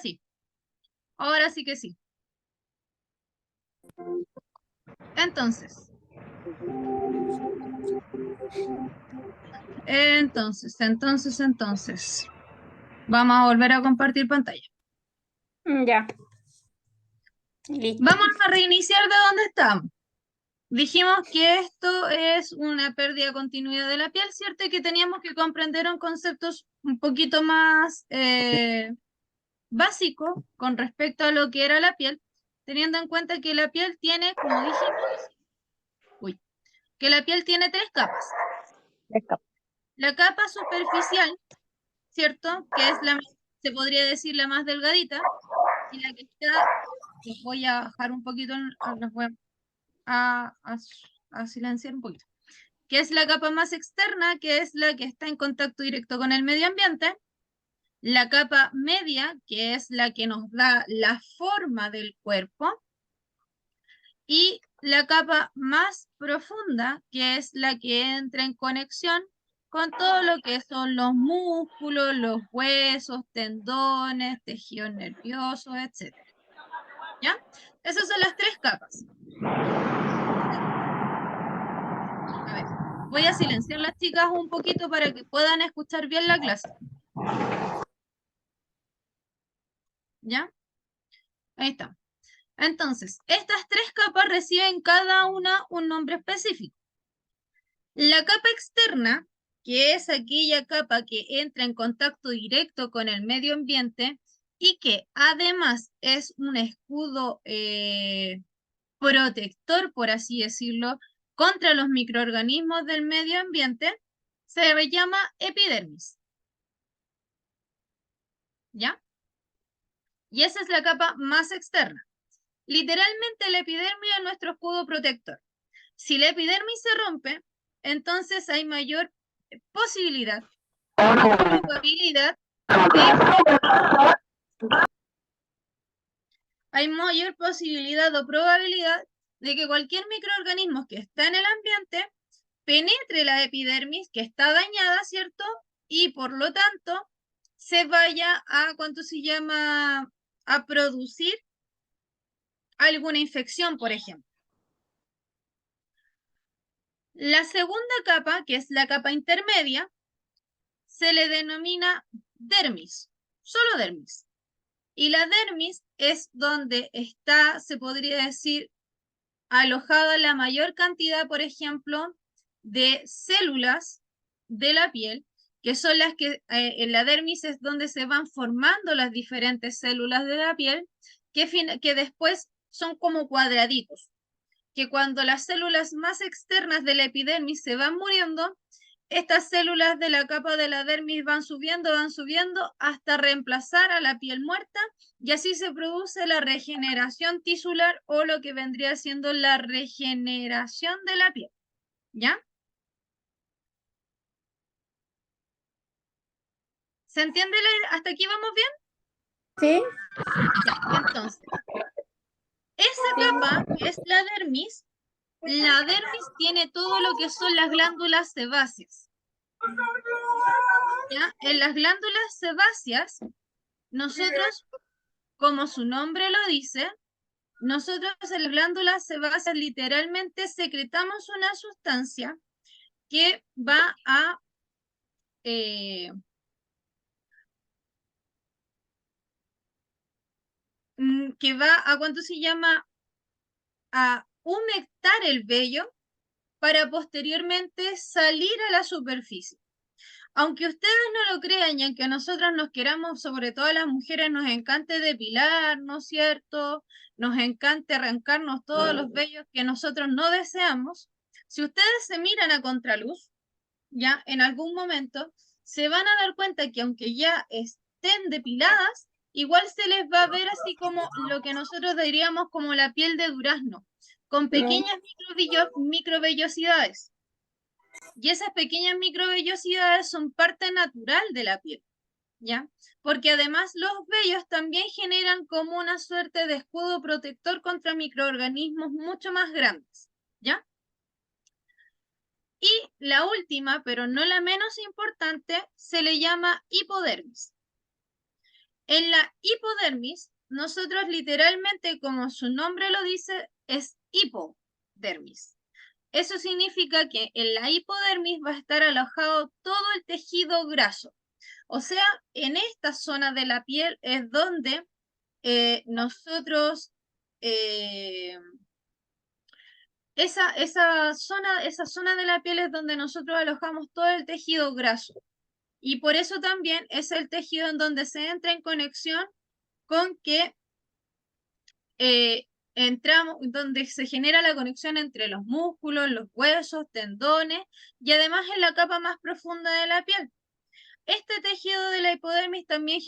sí. Ahora sí que sí. Entonces, vamos a volver a compartir pantalla. Ya. Listo. Vamos a reiniciar de donde estamos. Dijimos que esto es una pérdida de continuidad de la piel, ¿cierto? Y que teníamos que comprender un concepto un poquito más básico con respecto a lo que era la piel, teniendo en cuenta que la piel tiene, como dijimos, que la piel tiene tres capas. La capa superficial, ¿cierto? Que es se podría decir la más delgadita, y la que está, les voy a bajar un poquito, les voy a silenciar un poquito, que es la capa más externa, que es la que está en contacto directo con el medio ambiente, la capa media, que es la que nos da la forma del cuerpo, y la capa más profunda, que es la que entra en conexión con todo lo que son los músculos, los huesos, tendones, tejidos nerviosos, etc. ¿Ya? Esas son las tres capas. A ver, voy a silenciar las chicas un poquito para que puedan escuchar bien la clase. ¿Ya? Ahí está. Entonces, estas tres capas reciben cada una un nombre específico. La capa externa, que es aquella capa que entra en contacto directo con el medio ambiente y que además es un escudo protector, por así decirlo, contra los microorganismos del medio ambiente, se llama epidermis. ¿Ya? Y esa es la capa más externa. Literalmente la epidermis es nuestro escudo protector. Si la epidermis se rompe, entonces hay mayor posibilidad, probabilidad hay mayor posibilidad o probabilidad de que cualquier microorganismo que está en el ambiente penetre la epidermis que está dañada, ¿cierto? Y por lo tanto se vaya a, ¿cuánto se llama? A producir alguna infección, por ejemplo. La segunda capa, que es la capa intermedia, se le denomina dermis, solo dermis. Y la dermis es donde está, se podría decir, alojada la mayor cantidad, por ejemplo, de células de la piel, que son las que en la dermis es donde se van formando las diferentes células de la piel, que después son como cuadraditos, que cuando las células más externas de la epidermis se van muriendo, estas células de la capa de la dermis van subiendo hasta reemplazar a la piel muerta y así se produce la regeneración tisular o lo que vendría siendo la regeneración de la piel. ¿Ya? ¿Se entiende? ¿Hasta aquí vamos bien? ¿Sí? Ya, entonces, esa capa, que es la dermis tiene todo lo que son las glándulas sebáceas. ¿Ya? En las glándulas sebáceas, nosotros, como su nombre lo dice, nosotros en las glándulas sebáceas literalmente secretamos una sustancia que va a ¿cuánto se llama? A humectar el vello para posteriormente salir a la superficie. Aunque ustedes no lo crean y aunque a nosotras nos queramos, sobre todo a las mujeres, nos encante depilar, ¿no es cierto? Nos encante arrancarnos todos los vellos que nosotros no deseamos. Si ustedes se miran a contraluz, ya en algún momento, se van a dar cuenta que aunque ya estén depiladas, igual se les va a ver así como lo que nosotros diríamos como la piel de durazno, con pequeñas microvellosidades. Y esas pequeñas microvellosidades son parte natural de la piel, ¿ya? Porque además los vellos también generan como una suerte de escudo protector contra microorganismos mucho más grandes, ¿ya? Y la última, pero no la menos importante, se le llama hipodermis. En la hipodermis, nosotros literalmente, como su nombre lo dice, es hipodermis. Eso significa que en la hipodermis va a estar alojado todo el tejido graso. O sea, en esta zona de la piel es donde nosotros, esa zona de la piel es donde nosotros alojamos todo el tejido graso. Y por eso también es el tejido en donde se entra en conexión con que donde se genera la conexión entre los músculos, los huesos, tendones y además en la capa más profunda de la piel. Este tejido de la hipodermis también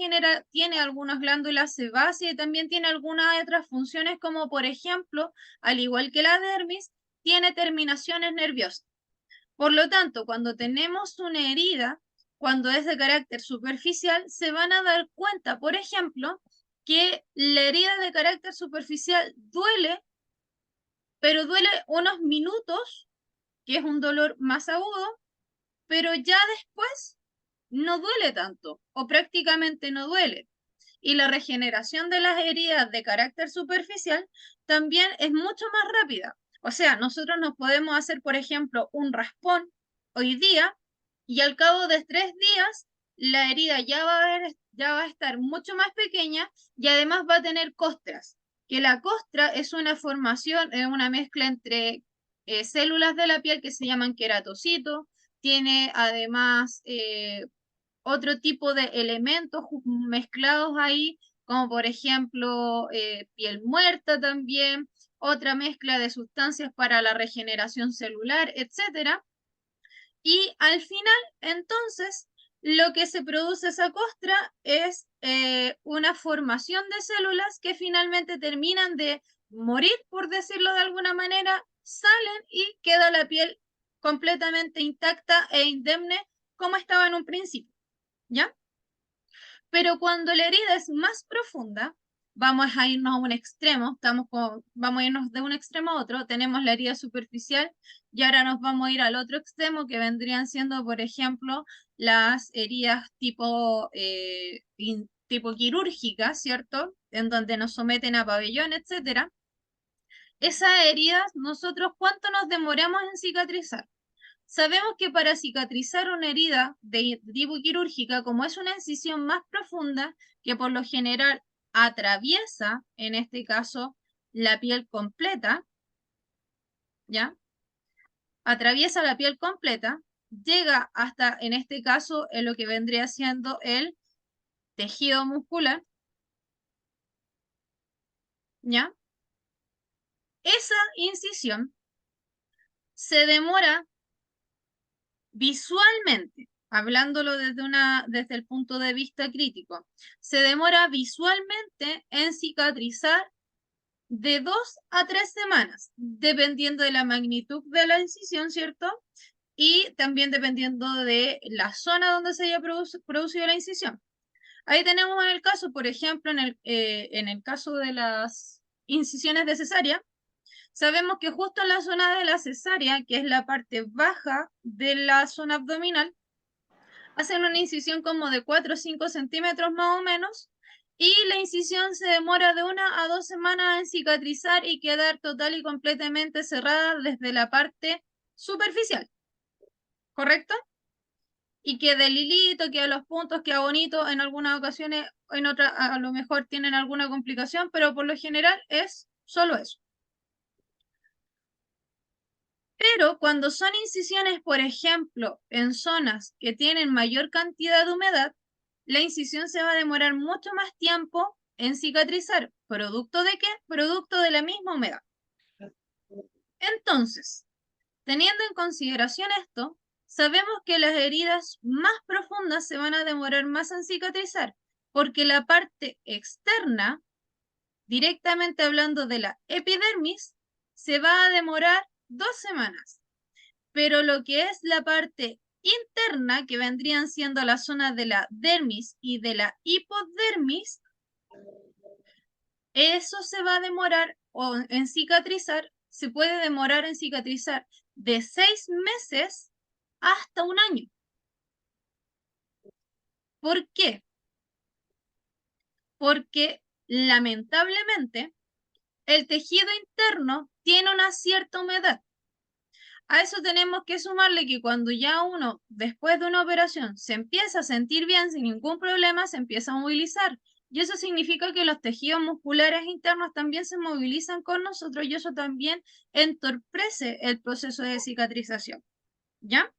tiene algunas glándulas sebáceas y también tiene algunas otras funciones como por ejemplo, al igual que la dermis, tiene terminaciones nerviosas. Por lo tanto, cuando tenemos una herida, cuando es de carácter superficial, se van a dar cuenta, por ejemplo, que la herida de carácter superficial duele, pero duele unos minutos, que es un dolor más agudo, pero ya después no duele tanto o prácticamente no duele. Y la regeneración de las heridas de carácter superficial también es mucho más rápida. O sea, nosotros nos podemos hacer, por ejemplo, un raspón hoy día y al cabo de 3 días la herida ya va a estar mucho más pequeña y además va a tener costras, que la costra es una formación, es una mezcla entre células de la piel que se llaman queratocitos, tiene además otro tipo de elementos mezclados ahí, como por ejemplo piel muerta también, otra mezcla de sustancias para la regeneración celular, etcétera. Y al final, entonces, lo que se produce esa costra es una formación de células que finalmente terminan de morir, por decirlo de alguna manera, salen y queda la piel completamente intacta e indemne como estaba en un principio. ¿Ya? Pero cuando la herida es más profunda, vamos a irnos a un extremo, vamos a irnos de un extremo a otro, tenemos la herida superficial y ahora nos vamos a ir al otro extremo que vendrían siendo, por ejemplo, las heridas tipo quirúrgicas, ¿cierto? En donde nos someten a pabellón, etcétera. Esas heridas, nosotros, ¿cuánto nos demoramos en cicatrizar? Sabemos que para cicatrizar una herida de tipo quirúrgica, como es una incisión más profunda, que por lo general atraviesa, en este caso, la piel completa, ¿ya? Atraviesa la piel completa, llega hasta, en este caso, en lo que vendría siendo el tejido muscular, ¿ya? Esa incisión se demora visualmente, hablándolo desde el punto de vista crítico, se demora visualmente en cicatrizar de 2 a 3 semanas, dependiendo de la magnitud de la incisión, ¿cierto? Y también dependiendo de la zona donde se haya producido la incisión. Ahí tenemos el caso, por ejemplo, en el caso de las incisiones de cesárea, sabemos que justo en la zona de la cesárea, que es la parte baja de la zona abdominal, hacen una incisión como de 4 o 5 centímetros más o menos, y la incisión se demora de 1 a 2 semanas en cicatrizar y quedar total y completamente cerrada desde la parte superficial, ¿correcto? Y queda el hilito, queda los puntos, queda bonito, en algunas ocasiones, en otras a lo mejor tienen alguna complicación, pero por lo general es solo eso. Pero cuando son incisiones, por ejemplo, en zonas que tienen mayor cantidad de humedad, la incisión se va a demorar mucho más tiempo en cicatrizar. ¿Producto de qué? Producto de la misma humedad. Entonces, teniendo en consideración esto, sabemos que las heridas más profundas se van a demorar más en cicatrizar, porque la parte externa, directamente hablando de la epidermis, se va a demorar 2 semanas. Pero lo que es la parte interna, que vendrían siendo la zona de la dermis y de la hipodermis, eso se va a demorar en cicatrizar, se puede demorar en cicatrizar de 6 meses hasta un año. ¿Por qué? porque lamentablemente el tejido interno tiene una cierta humedad. A eso tenemos que sumarle que cuando ya uno, después de una operación, se empieza a sentir bien sin ningún problema, se empieza a movilizar. Y eso significa que los tejidos musculares internos también se movilizan con nosotros y eso también entorpece el proceso de cicatrización. ¿Ya?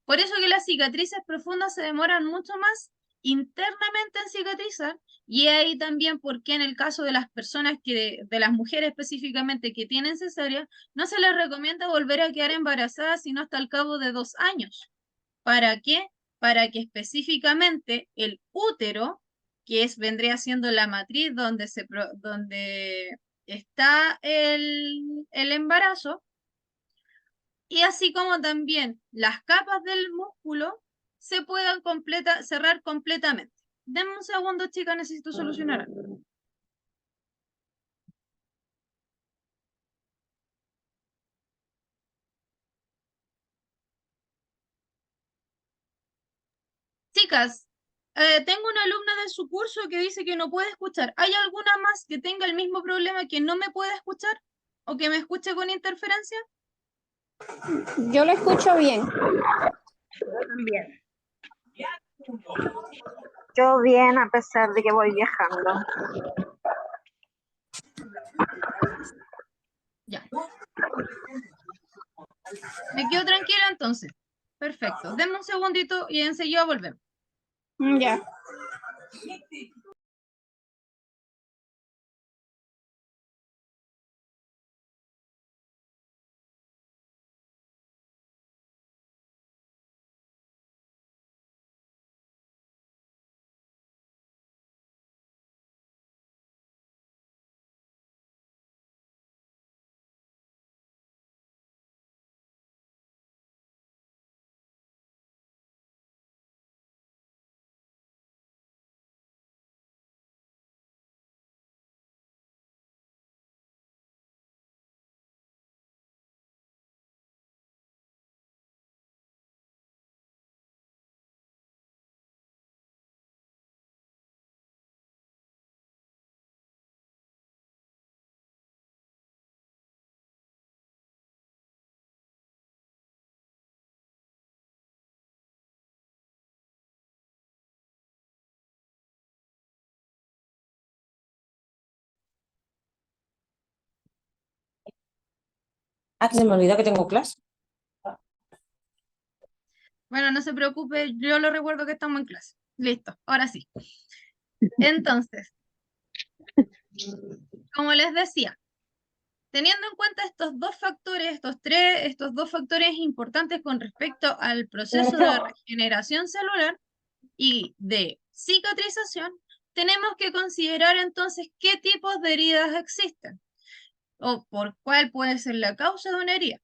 Por eso que las cicatrices profundas se demoran mucho más internamente en cicatrizar y ahí también porque en el caso de las personas de las mujeres específicamente que tienen cesárea, no se les recomienda volver a quedar embarazadas sino hasta el cabo de 2 años. ¿Para qué? Para que específicamente el útero, que vendría siendo la matriz donde está el embarazo, y así como también las capas del músculo se puedan cerrar completamente. Denme un segundo, chicas, necesito solucionar algo. Chicas, tengo una alumna de su curso que dice que no puede escuchar. ¿Hay alguna más que tenga el mismo problema que no me puede escuchar? ¿O que me escuche con interferencia? Yo lo escucho bien. También. Yo bien, a pesar de que voy viajando. Ya. Me quedo tranquila entonces. Perfecto. Denme un segundito y enseguida volvemos. Ya. Ah, que se me olvidó que tengo clase. Bueno, no se preocupe, yo lo recuerdo que estamos en clase. Listo, ahora sí. Entonces, como les decía, teniendo en cuenta estos dos factores, estos dos factores importantes con respecto al proceso de regeneración celular y de cicatrización, tenemos que considerar entonces qué tipos de heridas existen o por cuál puede ser la causa de una herida.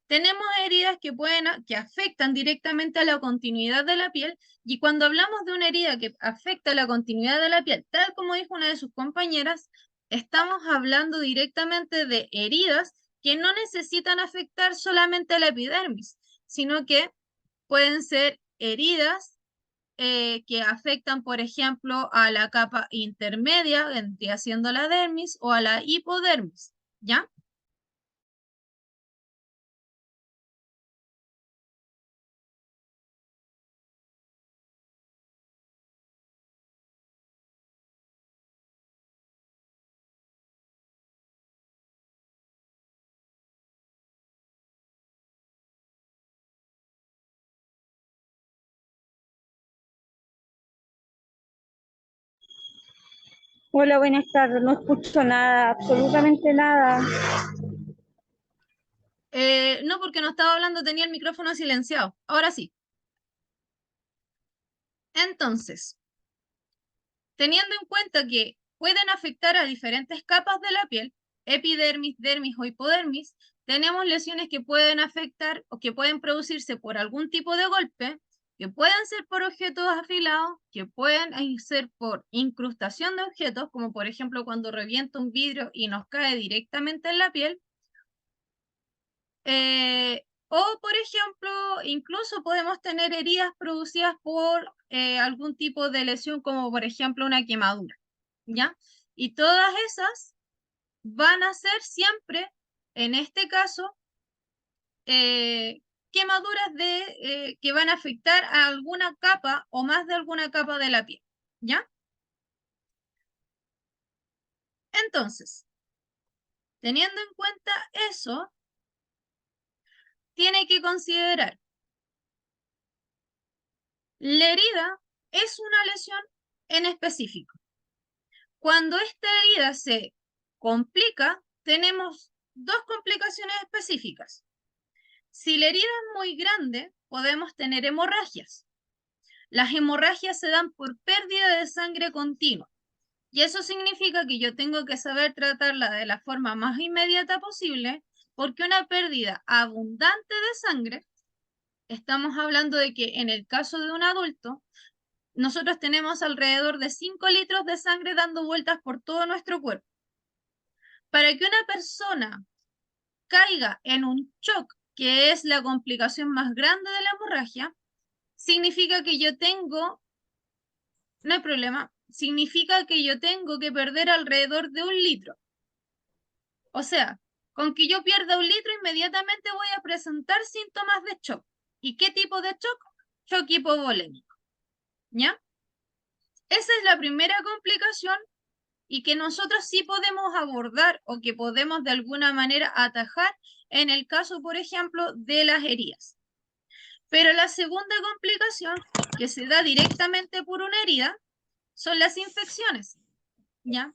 Tenemos heridas que afectan directamente a la continuidad de la piel y cuando hablamos de una herida que afecta a la continuidad de la piel, tal como dijo una de sus compañeras, estamos hablando directamente de heridas que no necesitan afectar solamente a la epidermis, sino que pueden ser heridas que afectan, por ejemplo, a la capa intermedia, vendría siendo la dermis, o a la hipodermis, ¿ya? Hola, buenas tardes. No escucho nada, absolutamente nada. No, porque no estaba hablando, tenía el micrófono silenciado. Ahora sí. Entonces, teniendo en cuenta que pueden afectar a diferentes capas de la piel, epidermis, dermis o hipodermis, tenemos lesiones que pueden afectar o que pueden producirse por algún tipo de golpe, que pueden ser por objetos afilados, que pueden ser por incrustación de objetos, como por ejemplo cuando revienta un vidrio y nos cae directamente en la piel, o, por ejemplo, incluso podemos tener heridas producidas por algún tipo de lesión, como por ejemplo una quemadura, ¿ya? Y todas esas van a ser siempre, en este caso, quemaduras que van a afectar a alguna capa o más de alguna capa de la piel, ¿ya? Entonces, teniendo en cuenta eso, tiene que considerar, la herida es una lesión en específico. Cuando esta herida se complica, tenemos dos complicaciones específicas. Si la herida es muy grande, podemos tener hemorragias. Las hemorragias se dan por pérdida de sangre continua. Y eso significa que yo tengo que saber tratarla de la forma más inmediata posible, porque una pérdida abundante de sangre, estamos hablando de que en el caso de un adulto, nosotros tenemos alrededor de 5 litros de sangre dando vueltas por todo nuestro cuerpo. Para que una persona caiga en un shock, que es la complicación más grande de la hemorragia, significa que yo tengo, no hay problema, significa que yo tengo que perder alrededor de 1 litro. O sea, con que yo pierda 1 litro, inmediatamente voy a presentar síntomas de shock. ¿Y qué tipo de shock? Shock hipovolémico, ¿ya? Esa es la primera complicación y que nosotros sí podemos abordar o que podemos de alguna manera atajar en el caso, por ejemplo, de las heridas. Pero la segunda complicación, que se da directamente por una herida, son las infecciones, ¿ya?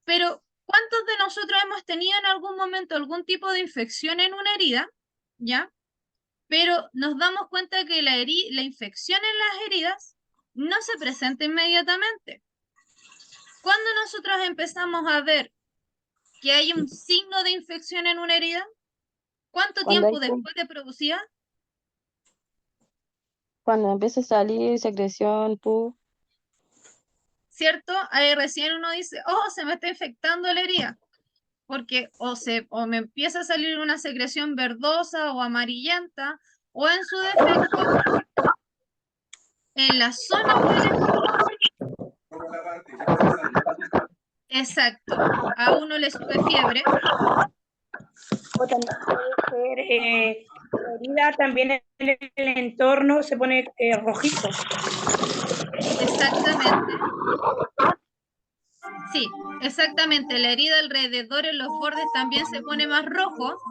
Pero, ¿cuántos de nosotros hemos tenido en algún momento algún tipo de infección en una herida, ¿ya? Pero nos damos cuenta que la infección en las heridas no se presenta inmediatamente. Cuando nosotros empezamos a ver que hay un signo de infección en una herida, ¿cuánto tiempo después de producida? Cuando empieza a salir secreción, pus. ¿Cierto? Ahí recién uno dice, oh, se me está infectando la herida, porque o me empieza a salir una secreción verdosa o amarillenta, o en su defecto, en la zona exacto, a uno le sube fiebre. O también puede ser, la herida también en el entorno se pone rojizo. Exactamente. Sí, exactamente. La herida alrededor en los bordes también se pone más rojo.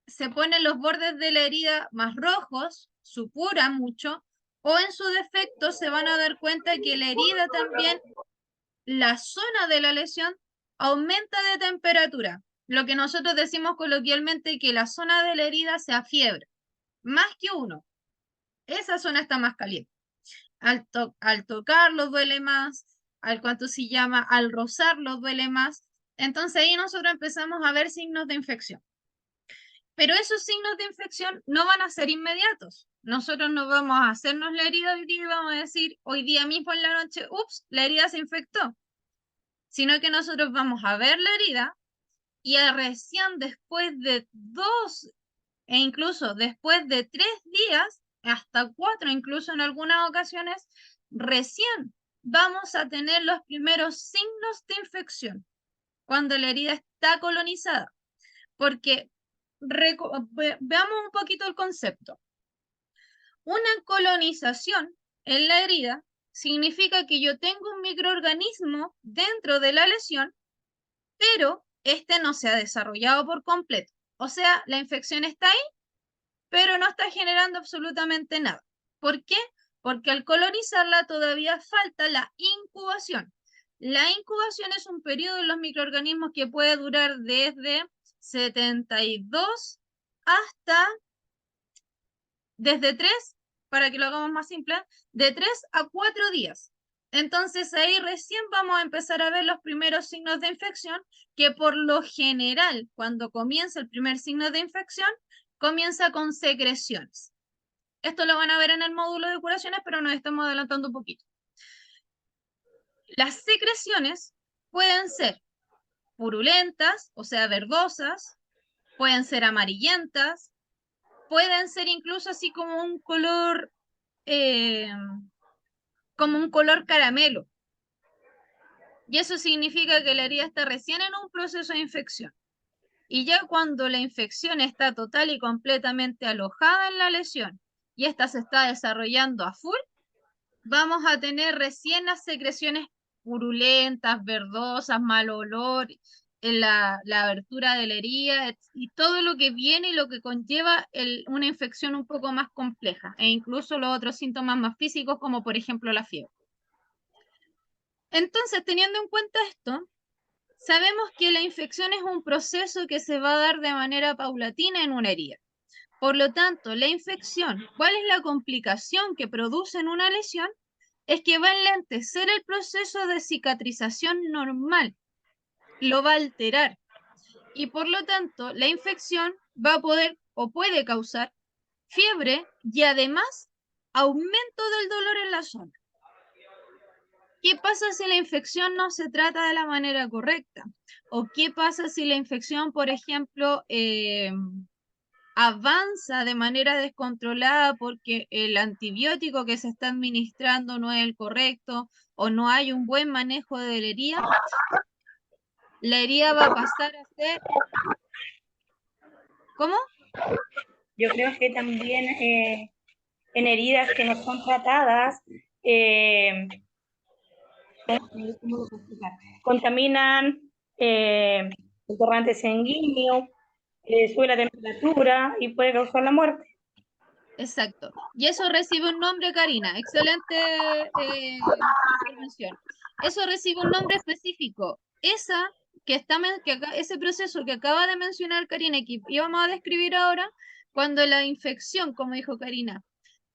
Se ponen los bordes de la herida más rojos, supura mucho, o en su defecto se van a dar cuenta que la herida también, la zona de la lesión, aumenta de temperatura. Lo que nosotros decimos coloquialmente que la zona de la herida se afiebra, más que uno. Esa zona está más caliente. Al tocarlo duele más, al al rozarlo duele más. Entonces ahí nosotros empezamos a ver signos de infección. Pero esos signos de infección no van a ser inmediatos. Nosotros no vamos a hacernos la herida hoy día y vamos a decir hoy día mismo en la noche, ups, la herida se infectó. Sino que nosotros vamos a ver la herida y recién después de 2 e incluso después de 3 días, hasta 4 incluso en algunas ocasiones, recién vamos a tener los primeros signos de infección cuando la herida está colonizada. Porque veamos un poquito el concepto. Una colonización en la herida significa que yo tengo un microorganismo dentro de la lesión, pero este no se ha desarrollado por completo. O sea, la infección está ahí, pero no está generando absolutamente nada. ¿Por qué? Porque al colonizarla todavía falta la incubación. La incubación es un periodo en los microorganismos que puede durar desde 72 hasta, desde 3, para que lo hagamos más simple, de 3 a 4 días. Entonces ahí recién vamos a empezar a ver los primeros signos de infección, que por lo general, cuando comienza el primer signo de infección, comienza con secreciones. Esto lo van a ver en el módulo de curaciones, pero nos estamos adelantando un poquito. Las secreciones pueden ser purulentas, o sea, verdosas, pueden ser amarillentas, pueden ser incluso así como un color como un color caramelo. Y eso significa que la herida está recién en un proceso de infección. Y ya cuando la infección está total y completamente alojada en la lesión y esta se está desarrollando a full, vamos a tener recién las secreciones purulentas, verdosas, mal olor, la abertura de la herida y todo lo que viene y lo que conlleva una infección un poco más compleja e incluso los otros síntomas más físicos como por ejemplo la fiebre. Entonces, teniendo en cuenta esto, sabemos que la infección es un proceso que se va a dar de manera paulatina en una herida. Por lo tanto, la infección, ¿cuál es la complicación que produce en una lesión? Es que va a enlentecer el proceso de cicatrización normal, lo va a alterar y por lo tanto la infección va a poder o puede causar fiebre y además aumento del dolor en la zona. ¿Qué pasa si la infección no se trata de la manera correcta? ¿O qué pasa si la infección, por ejemplo, avanza de manera descontrolada porque el antibiótico que se está administrando no es el correcto o no hay un buen manejo de la herida? La herida va a pasar a ser... ¿Cómo? Yo creo que también en heridas que no son tratadas, ¿cómo lo puedo explicar? Contaminan el torrente sanguíneo, sube la temperatura y puede causar la muerte. Exacto. Y eso recibe un nombre, Karina. Excelente intervención. Eso recibe un nombre específico. Ese proceso que acaba de mencionar Karina y que íbamos a describir ahora, cuando la infección, como dijo Karina,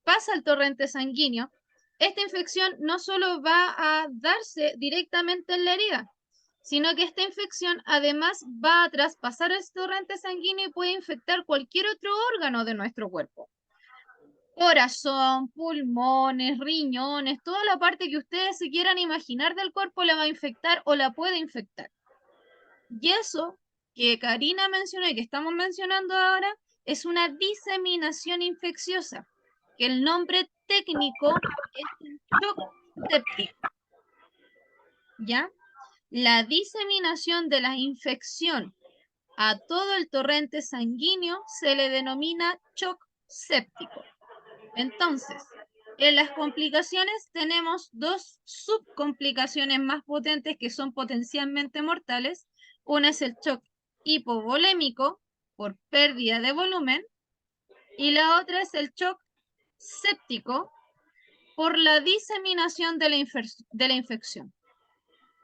pasa al torrente sanguíneo, esta infección no solo va a darse directamente en la herida, sino que esta infección además va a traspasar el torrente sanguíneo y puede infectar cualquier otro órgano de nuestro cuerpo. Corazón, pulmones, riñones, toda la parte que ustedes se quieran imaginar del cuerpo la va a infectar o la puede infectar. Y eso que Karina mencionó y que estamos mencionando ahora es una diseminación infecciosa, que el nombre técnico es el shock séptico. ¿Ya? La diseminación de la infección a todo el torrente sanguíneo se le denomina shock séptico. Entonces, en las complicaciones tenemos dos subcomplicaciones más potentes que son potencialmente mortales. Una es el shock hipovolémico por pérdida de volumen y la otra es el shock séptico por la diseminación de la infección.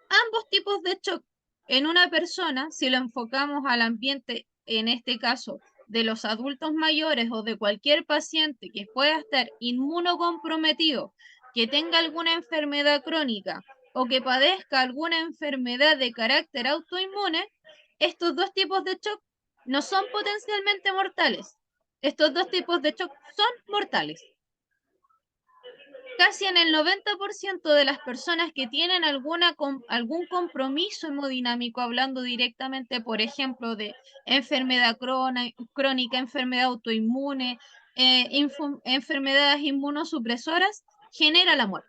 Ambos tipos de shock en una persona, si lo enfocamos al ambiente, en este caso, de los adultos mayores o de cualquier paciente que pueda estar inmunocomprometido, que tenga alguna enfermedad crónica o que padezca alguna enfermedad de carácter autoinmune, estos dos tipos de shock no son potencialmente mortales. Estos dos tipos de shock son mortales. Casi en el 90% de las personas que tienen algún compromiso hemodinámico, hablando directamente, por ejemplo, de enfermedad crónica, enfermedad autoinmune, enfermedades inmunosupresoras, genera la muerte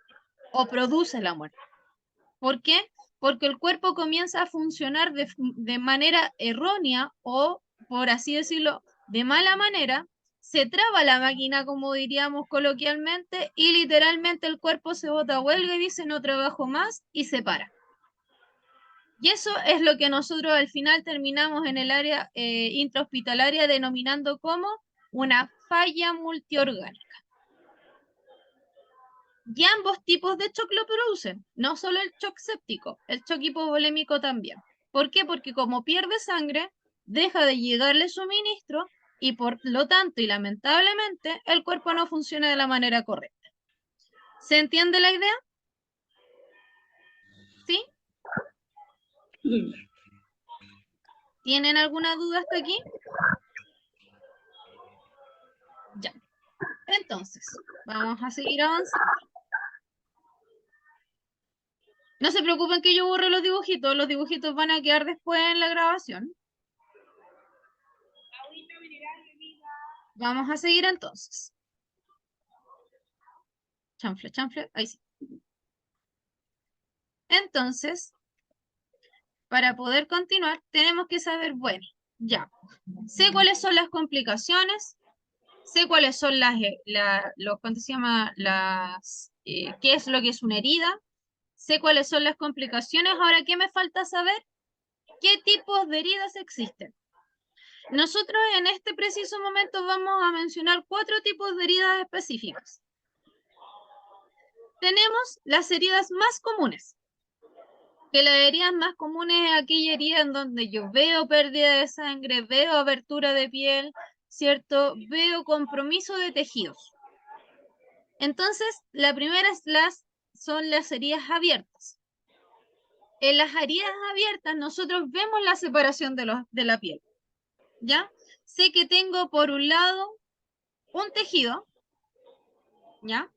o produce la muerte. ¿Por qué? Porque el cuerpo comienza a funcionar de manera errónea o, por así decirlo, de mala manera. Se traba la máquina, como diríamos coloquialmente, y literalmente el cuerpo se bota a huelga y dice no trabajo más y se para. Y eso es lo que nosotros al final terminamos en el área intrahospitalaria denominando como una falla multiorgánica. Y ambos tipos de shock lo producen, no solo el shock séptico, el shock hipovolémico también. ¿Por qué? Porque como pierde sangre, deja de llegarle suministro y por lo tanto y lamentablemente el cuerpo no funciona de la manera correcta. ¿Se entiende la idea? ¿Sí? ¿Tienen alguna duda hasta aquí? Ya. Entonces, vamos a seguir avanzando. No se preocupen que yo borre los dibujitos van a quedar después en la grabación. Vamos a seguir entonces. Chanfle, chanfle, ahí sí. Entonces, para poder continuar, tenemos que saber, bueno, ya, sé cuáles son las complicaciones, sé cuáles son ¿cuánto se llama? ¿Qué es lo que es una herida? Sé cuáles son las complicaciones. Ahora, ¿qué me falta saber? ¿Qué tipos de heridas existen? Nosotros en este preciso momento vamos a mencionar 4 tipos de heridas específicas. Tenemos las heridas más comunes, que las heridas más comunes es aquella herida en donde yo veo pérdida de sangre, veo abertura de piel, ¿cierto? Veo compromiso de tejidos. Entonces, la primera son las heridas abiertas. En las heridas abiertas nosotros vemos la separación de la piel, ¿ya? Sé que tengo por un lado un tejido, ¿ya?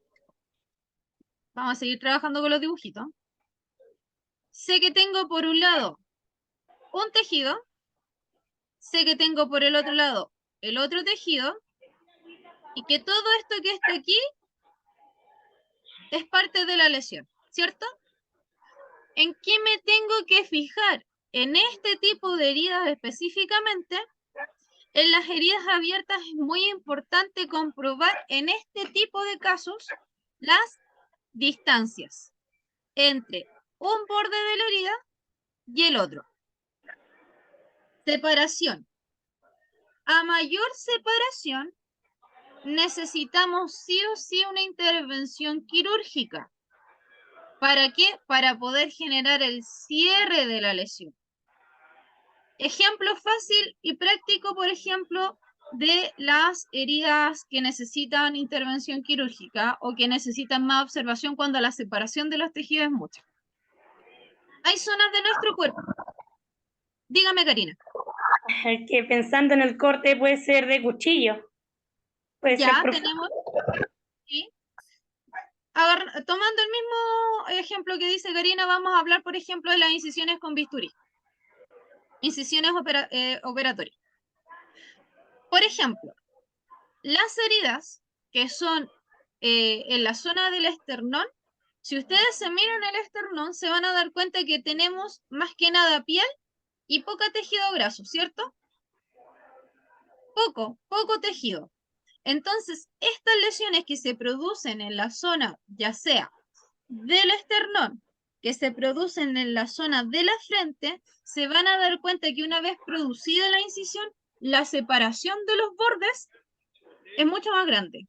Vamos a seguir trabajando con los dibujitos. Sé que tengo por un lado un tejido, sé que tengo por el otro lado el otro tejido, y que todo esto que está aquí es parte de la lesión, ¿cierto? ¿En qué me tengo que fijar? En este tipo de heridas específicamente, en las heridas abiertas es muy importante comprobar en este tipo de casos las distancias entre un borde de la herida y el otro. Separación. A mayor separación, necesitamos sí o sí una intervención quirúrgica. ¿Para qué? Para poder generar el cierre de la lesión. Ejemplo fácil y práctico, por ejemplo, de las heridas que necesitan intervención quirúrgica o que necesitan más observación cuando la separación de los tejidos es mucha. Hay zonas de nuestro cuerpo. Dígame, Karina. Que pensando en el corte puede ser de cuchillo. Puede ser Ya profundo. tenemos, ¿sí? Tomando el mismo ejemplo que dice Karina, vamos a hablar, por ejemplo, de las incisiones con bisturí. Incisiones operatorias. Por ejemplo, las heridas que son en la zona del esternón, si ustedes se miran el esternón, se van a dar cuenta que tenemos más que nada piel y poco tejido graso, ¿cierto? Poco tejido. Entonces, estas lesiones que se producen en la zona, ya sea del esternón, que se producen en la zona de la frente, se van a dar cuenta que una vez producida la incisión, la separación de los bordes es mucho más grande.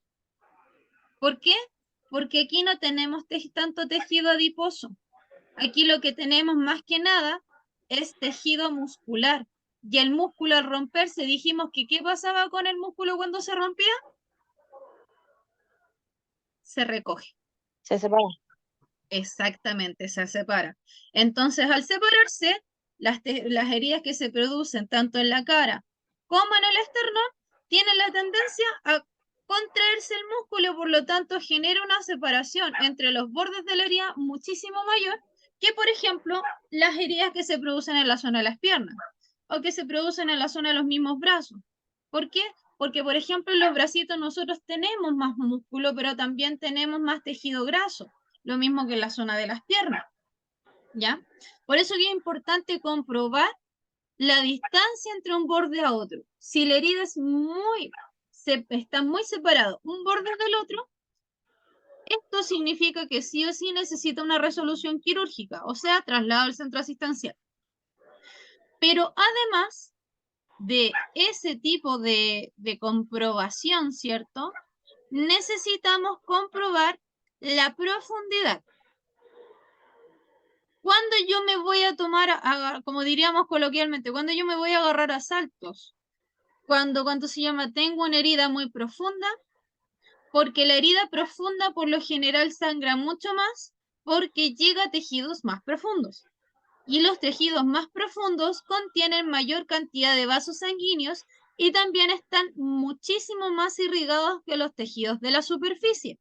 ¿Por qué? Porque aquí no tenemos tanto tejido adiposo. Aquí lo que tenemos más que nada es tejido muscular. Y el músculo al romperse, dijimos que ¿qué pasaba con el músculo cuando se rompía? Se recoge. Se separa. Exactamente, se separa. Entonces, al separarse, las heridas que se producen tanto en la cara como en el esternón tienen la tendencia a contraerse el músculo, por lo tanto genera una separación entre los bordes de la herida muchísimo mayor que, por ejemplo, las heridas que se producen en la zona de las piernas o que se producen en la zona de los mismos brazos. ¿Por qué? Porque, por ejemplo, en los bracitos nosotros tenemos más músculo, pero también tenemos más tejido graso, lo mismo que en la zona de las piernas, ¿ya? Por eso que es importante comprobar la distancia entre un borde a otro. Si la herida está muy separado un borde del otro, esto significa que sí o sí necesita una resolución quirúrgica, o sea, traslado al centro asistencial. Pero además de ese tipo de comprobación, ¿cierto? Necesitamos comprobar la profundidad. Cuando yo me voy a tomar, como diríamos coloquialmente, cuando yo me voy a agarrar a saltos, cuando se llama, tengo una herida muy profunda, porque la herida profunda por lo general sangra mucho más porque llega a tejidos más profundos. Y los tejidos más profundos contienen mayor cantidad de vasos sanguíneos y también están muchísimo más irrigados que los tejidos de la superficie.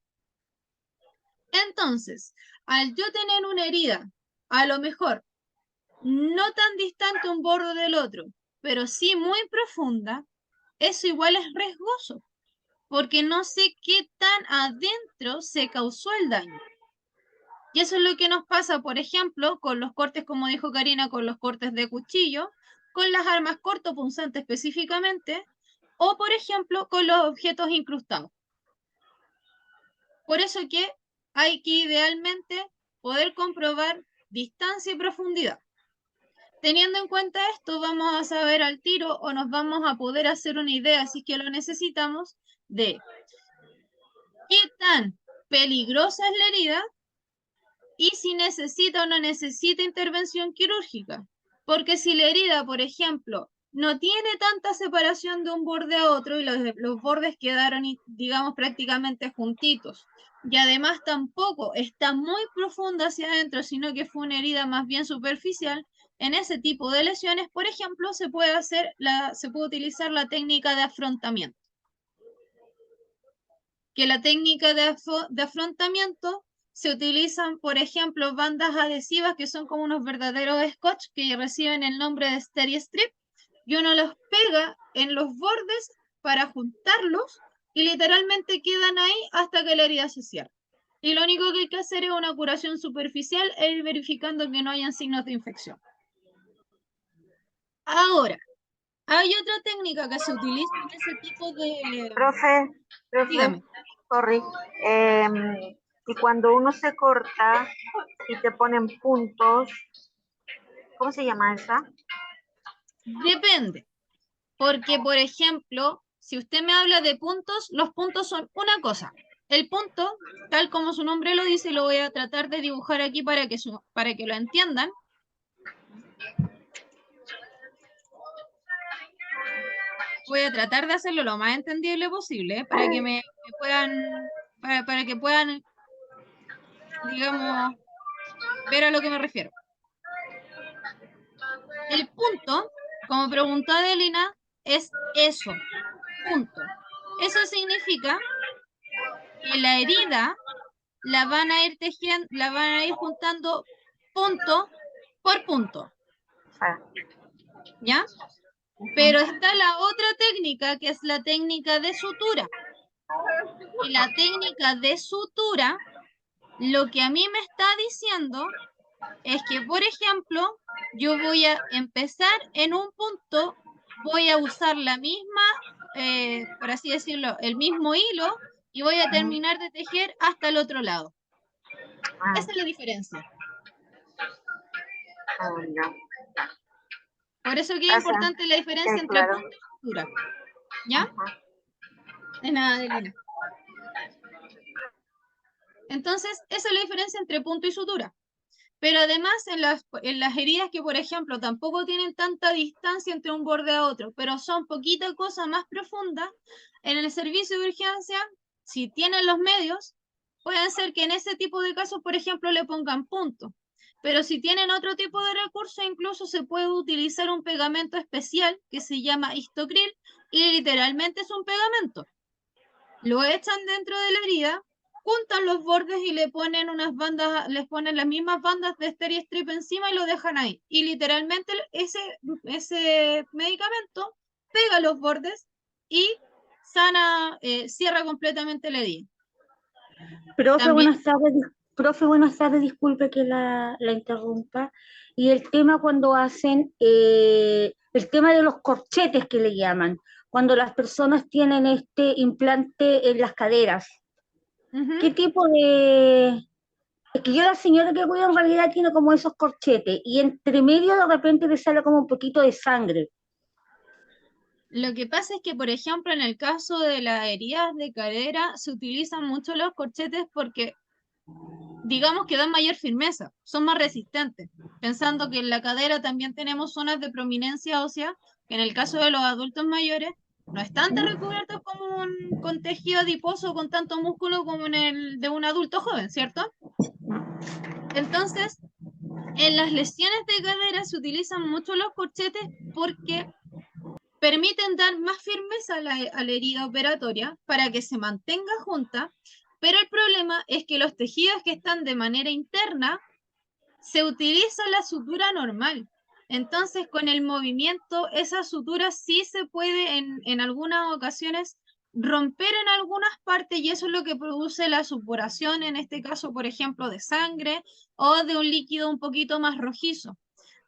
Entonces, al yo tener una herida, a lo mejor no tan distante un borde del otro, pero sí muy profunda, eso igual es riesgoso. porque no sé qué tan adentro se causó el daño. Y eso es lo que nos pasa, por ejemplo, con los cortes, como dijo Karina, con los cortes de cuchillo, con las armas cortopunzantes específicamente, o por ejemplo, con los objetos incrustados. Por eso que hay que idealmente poder comprobar distancia y profundidad. Teniendo en cuenta esto, vamos a saber al tiro o nos vamos a poder hacer una idea, si es que lo necesitamos, de qué tan peligrosa es la herida y si necesita o no necesita intervención quirúrgica. Porque si la herida, por ejemplo, no tiene tanta separación de un borde a otro y los bordes quedaron, digamos, prácticamente juntitos, y además tampoco está muy profunda hacia adentro, sino que fue una herida más bien superficial, en ese tipo de lesiones, por ejemplo, se puede utilizar la técnica de afrontamiento. Que la técnica de afrontamiento se utilizan, por ejemplo, bandas adhesivas que son como unos verdaderos scotch que reciben el nombre de Steri-Strip, y uno los pega en los bordes para juntarlos y literalmente quedan ahí hasta que la herida se cierra. Y lo único que hay que hacer es una curación superficial e ir verificando que no hayan signos de infección. Ahora, hay otra técnica que se utiliza en ese tipo de... Profe, Dígame. sorry. Y cuando uno se corta y te ponen puntos, ¿cómo se llama esa? Depende, porque por ejemplo, si usted me habla de puntos, los puntos son una cosa. El punto, tal como su nombre lo dice, lo voy a tratar de dibujar aquí para que lo entiendan. Voy a tratar de hacerlo lo más entendible posible, para que me puedan, para que puedan, digamos, ver a lo que me refiero. El punto, como preguntó Adelina, es eso, punto. Eso significa que la herida la van a ir tejiendo, la van a ir juntando punto por punto. ¿Ya? Pero está la otra técnica, que es la técnica de sutura. Y la técnica de sutura, lo que a mí me está diciendo es que, por ejemplo, yo voy a empezar en un punto, voy a usar la misma, por así decirlo, el mismo hilo, y voy a terminar de tejer hasta el otro lado. Esa es la diferencia. Por eso que es importante la diferencia entre punto y sutura. ¿Ya? De nada, Adelina. Entonces, esa es la diferencia entre punto y sutura. Pero además, en las heridas que, por ejemplo, tampoco tienen tanta distancia entre un borde a otro, pero son poquita cosa más profunda, en el servicio de urgencia, si tienen los medios, pueden ser que en ese tipo de casos, por ejemplo, le pongan punto. Pero si tienen otro tipo de recurso, incluso se puede utilizar un pegamento especial que se llama Histocril y literalmente es un pegamento. Lo echan dentro de la herida, juntan los bordes y le ponen unas bandas, les ponen las mismas bandas de Steri-Strip encima y lo dejan ahí. Y literalmente ese medicamento pega los bordes y sana, cierra completamente la herida. Profe, También, buenas tardes, disculpe que la interrumpa. Y el tema cuando hacen, el tema de los corchetes que le llaman, cuando las personas tienen este implante en las caderas, ¿qué tipo de...? Es que yo la señora que cuido en realidad tiene como esos corchetes y entre medio de repente le sale como un poquito de sangre. lo que pasa es que, por ejemplo, en el caso de las heridas de cadera, se utilizan mucho los corchetes porque, digamos que dan mayor firmeza, son más resistentes, pensando que en la cadera también tenemos zonas de prominencia ósea, que en el caso de los adultos mayores no están tan recubiertos como con tejido adiposo con tanto músculo como en el de un adulto joven, ¿cierto? Entonces, en las lesiones de cadera se utilizan mucho los corchetes porque permiten dar más firmeza a la herida operatoria para que se mantenga junta, pero el problema es que los tejidos que están de manera interna se utiliza la sutura normal. Entonces, con el movimiento, esa sutura sí se puede en algunas ocasiones romper en algunas partes y eso es lo que produce la supuración, en este caso, por ejemplo, de sangre o de un líquido un poquito más rojizo.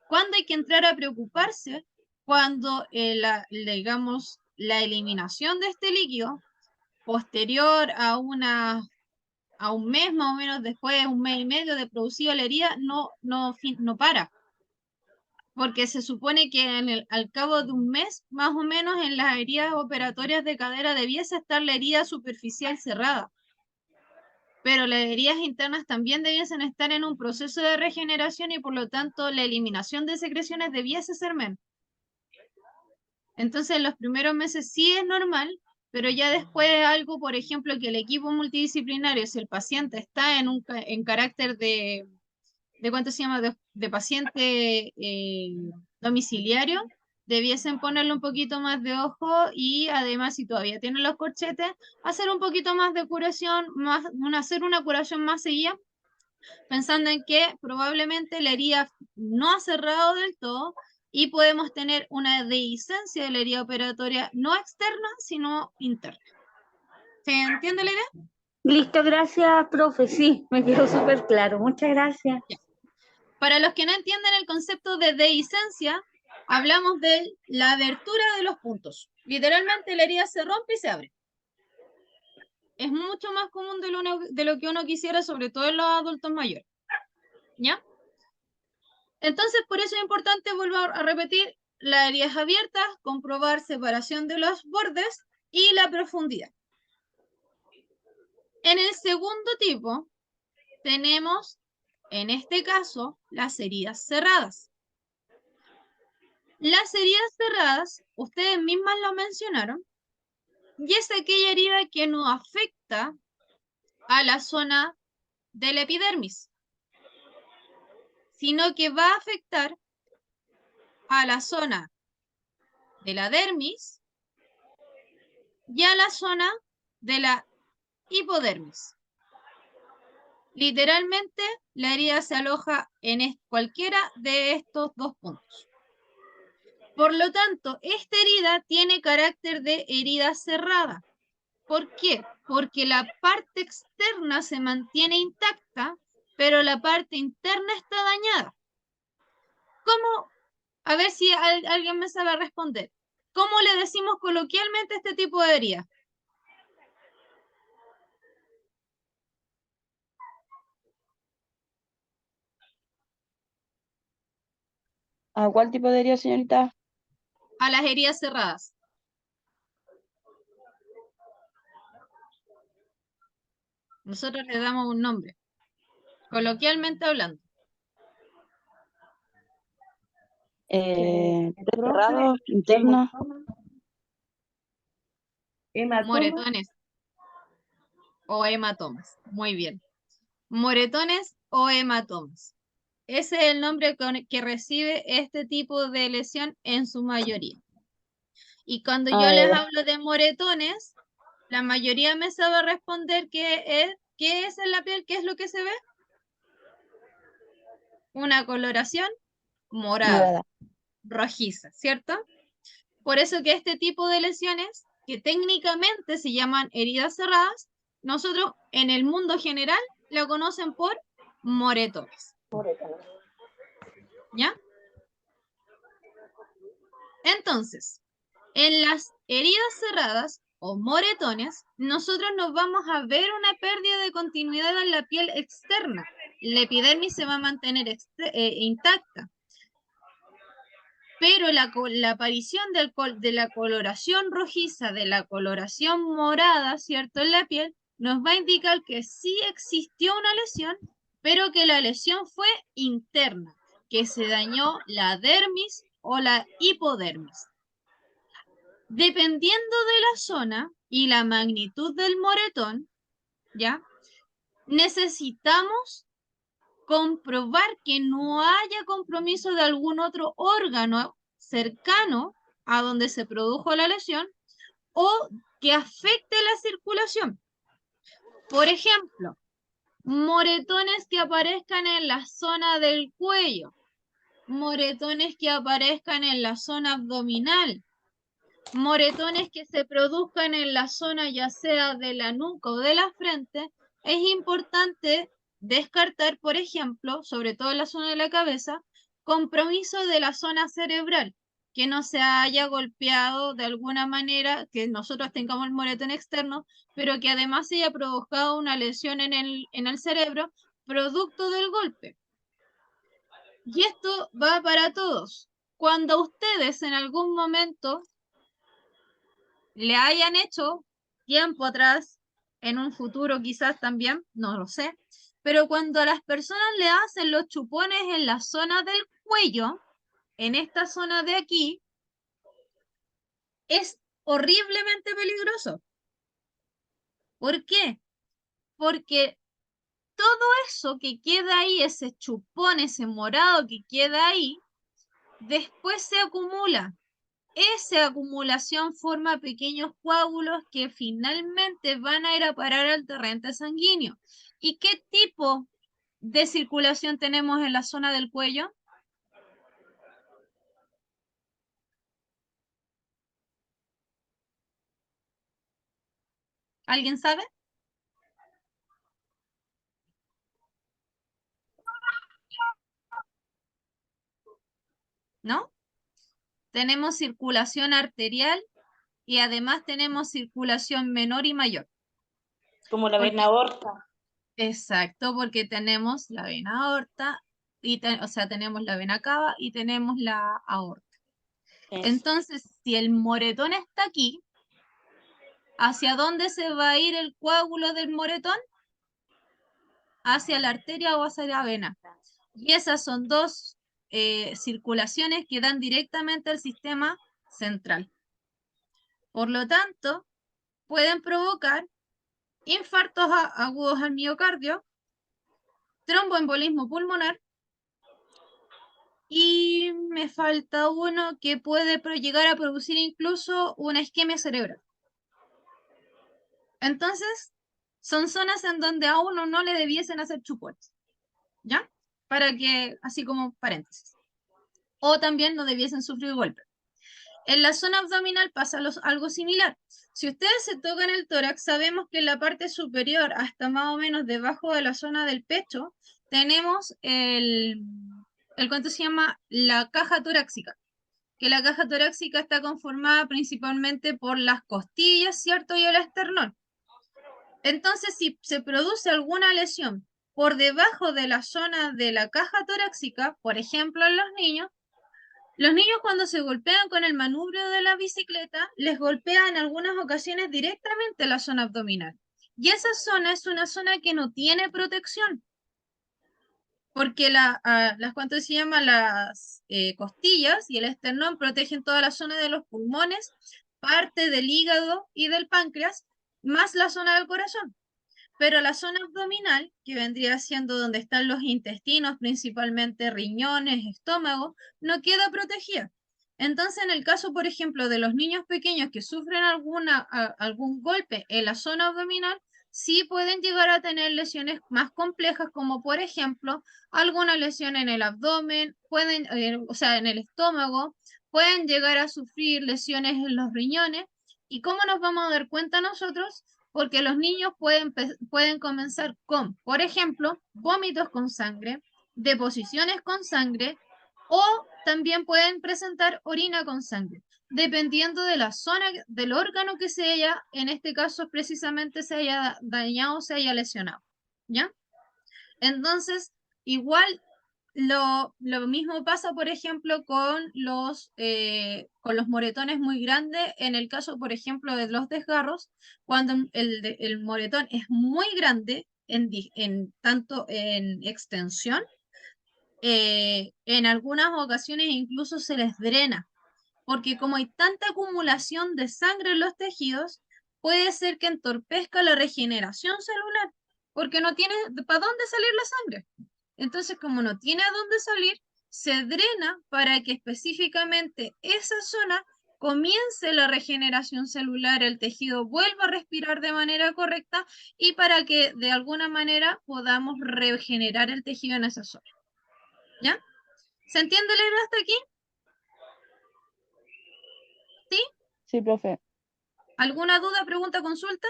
¿Cuándo hay que entrar a preocuparse? Cuando, digamos, la eliminación de este líquido, posterior a un mes más o menos después, un mes y medio de producido la herida, no para. Porque se supone que al cabo de un mes, más o menos, en las heridas operatorias de cadera debiese estar la herida superficial cerrada. Pero las heridas internas también debiesen estar en un proceso de regeneración y por lo tanto la eliminación de secreciones debiese ser menos. Entonces, en los primeros meses sí es normal, pero ya después algo, por ejemplo, que el equipo multidisciplinario, si el paciente está en carácter de ¿cuánto se llama? De paciente domiciliario, debiesen ponerle un poquito más de ojo y además, si todavía tienen los corchetes, hacer un poquito más de curación, hacer una curación más seguida, pensando en que probablemente la herida no ha cerrado del todo y podemos tener una dehiscencia de la herida operatoria no externa, sino interna. ¿Se entiende la idea? Listo, gracias, profe. Sí, me quedó súper claro. Muchas gracias. Ya. Para los que no entienden el concepto de dehiscencia, hablamos de la abertura de los puntos. Literalmente la herida se rompe y se abre. Es mucho más común de lo que uno quisiera, sobre todo en los adultos mayores. ¿Ya? Entonces, por eso es importante volver a repetir las heridas abiertas, comprobar separación de los bordes y la profundidad. En el segundo tipo, tenemos, en este caso, las heridas cerradas. Las heridas cerradas, ustedes mismas lo mencionaron, y es aquella herida que no afecta a la zona de la epidermis, sino que va a afectar a la zona de la dermis y a la zona de la hipodermis. Literalmente, la herida se aloja en cualquiera de estos dos puntos. Por lo tanto, esta herida tiene carácter de herida cerrada. ¿Por qué? Porque la parte externa se mantiene intacta, pero la parte interna está dañada. ¿Cómo? A ver si alguien me sabe responder. ¿Cómo le decimos coloquialmente a este tipo de herida? ¿A cuál tipo de herida, señorita? A las heridas cerradas. Nosotros le damos un nombre, coloquialmente hablando. Cerrado, interna. Moretones o hematomas. Muy bien. Moretones o hematomas. Ese es el nombre que recibe este tipo de lesión en su mayoría. Y cuando yo les hablo de moretones, la mayoría me sabe responder qué es en la piel, qué es lo que se ve. Una coloración morada, rojiza, ¿cierto? Por eso que este tipo de lesiones, que técnicamente se llaman heridas cerradas, nosotros en el mundo general la conocen por moretones. ¿Ya? Entonces, en las heridas cerradas o moretones, nosotros nos vamos a ver una pérdida de continuidad en la piel externa. La epidermis se va a mantener intacta. Pero la aparición de la coloración rojiza, de la coloración morada, ¿cierto?, en la piel, nos va a indicar que sí existió una lesión, pero que la lesión fue interna, que se dañó la dermis o la hipodermis. Dependiendo de la zona y la magnitud del moretón, ¿ya? Necesitamos comprobar que no haya compromiso de algún otro órgano cercano a donde se produjo la lesión o que afecte la circulación. Por ejemplo, moretones que aparezcan en la zona del cuello, moretones que aparezcan en la zona abdominal, moretones que se produzcan en la zona ya sea de la nuca o de la frente, es importante descartar, por ejemplo, sobre todo en la zona de la cabeza, compromiso de la zona cerebral, que no se haya golpeado de alguna manera, que nosotros tengamos el moretón externo, pero que además se haya provocado una lesión en el cerebro producto del golpe. Y esto va para todos. Cuando ustedes en algún momento le hayan hecho tiempo atrás, en un futuro quizás también, no lo sé, pero cuando las personas le hacen los chupones en la zona del cuello, en esta zona de aquí, es horriblemente peligroso. ¿Por qué? Porque todo eso que queda ahí, ese chupón, ese morado que queda ahí, después se acumula. Esa acumulación forma pequeños coágulos que finalmente van a ir a parar al torrente sanguíneo. ¿Y qué tipo de circulación tenemos en la zona del cuello? ¿Alguien sabe? ¿No? Tenemos circulación arterial y además tenemos circulación menor y mayor. Como la vena aorta. Exacto, porque tenemos la vena aorta, o sea, tenemos la vena cava y tenemos la aorta. Entonces, si el moretón está aquí, ¿hacia dónde se va a ir el coágulo del moretón? ¿Hacia la arteria o hacia la vena? Y esas son dos circulaciones que dan directamente al sistema central. Por lo tanto, pueden provocar infartos agudos al miocardio, tromboembolismo pulmonar, y me falta uno que puede llegar a producir incluso una isquemia cerebral. Entonces, son zonas en donde a uno no le debiesen hacer chupones, ¿ya? Para que, así como paréntesis. O también no debiesen sufrir golpes. En la zona abdominal pasa algo similar. Si ustedes se tocan el tórax, sabemos que en la parte superior, hasta más o menos debajo de la zona del pecho, tenemos ¿cuánto se llama? La caja torácica. Que la caja torácica está conformada principalmente por las costillas, ¿cierto? Y el esternón. Entonces, si se produce alguna lesión por debajo de la zona de la caja torácica, por ejemplo en los niños cuando se golpean con el manubrio de la bicicleta, les golpea en algunas ocasiones directamente la zona abdominal. Y esa zona es una zona que no tiene protección, porque ¿cuánto se llama? Las costillas y el esternón protegen toda la zona de los pulmones, parte del hígado y del páncreas, más la zona del corazón. Pero la zona abdominal, que vendría siendo donde están los intestinos, principalmente riñones, estómago, no queda protegida. Entonces, en el caso, por ejemplo, de los niños pequeños que sufren algún golpe en la zona abdominal, sí pueden llegar a tener lesiones más complejas, como por ejemplo, alguna lesión en el abdomen, o sea, en el estómago, pueden llegar a sufrir lesiones en los riñones. ¿Y cómo nos vamos a dar cuenta nosotros? Porque los niños pueden comenzar con, por ejemplo, vómitos con sangre, deposiciones con sangre, o también pueden presentar orina con sangre, dependiendo de la zona del órgano que se haya, en este caso precisamente se haya dañado o se haya lesionado, ¿ya? Entonces, igual lo mismo pasa, por ejemplo, con los moretones muy grandes. En el caso, por ejemplo, de los desgarros, cuando el moretón es muy grande, tanto en extensión, en algunas ocasiones incluso se les drena, porque como hay tanta acumulación de sangre en los tejidos, puede ser que entorpezca la regeneración celular, porque no tiene para dónde salir la sangre. Entonces, como no tiene a dónde salir, se drena para que específicamente esa zona comience la regeneración celular, el tejido vuelva a respirar de manera correcta y para que de alguna manera podamos regenerar el tejido en esa zona. ¿Ya? ¿Se entiende la idea hasta aquí? ¿Sí? Sí, profe. ¿Alguna duda, pregunta, consulta?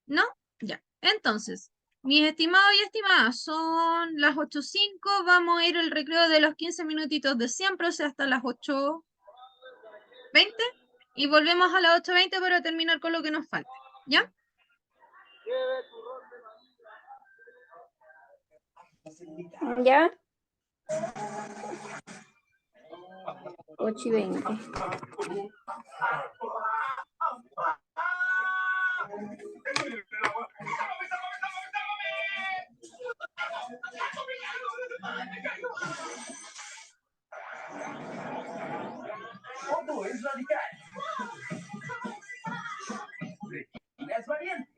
¿No? Ya. Entonces, mis estimados y estimadas, son las 8:05. Vamos a ir al recreo de los 15 minutitos de siempre, o sea, hasta las 8:20. Y volvemos a las 8:20 para terminar con lo que nos falta. ¿Ya? ¿Ya? 8:20. Todo es radical. Las variantes.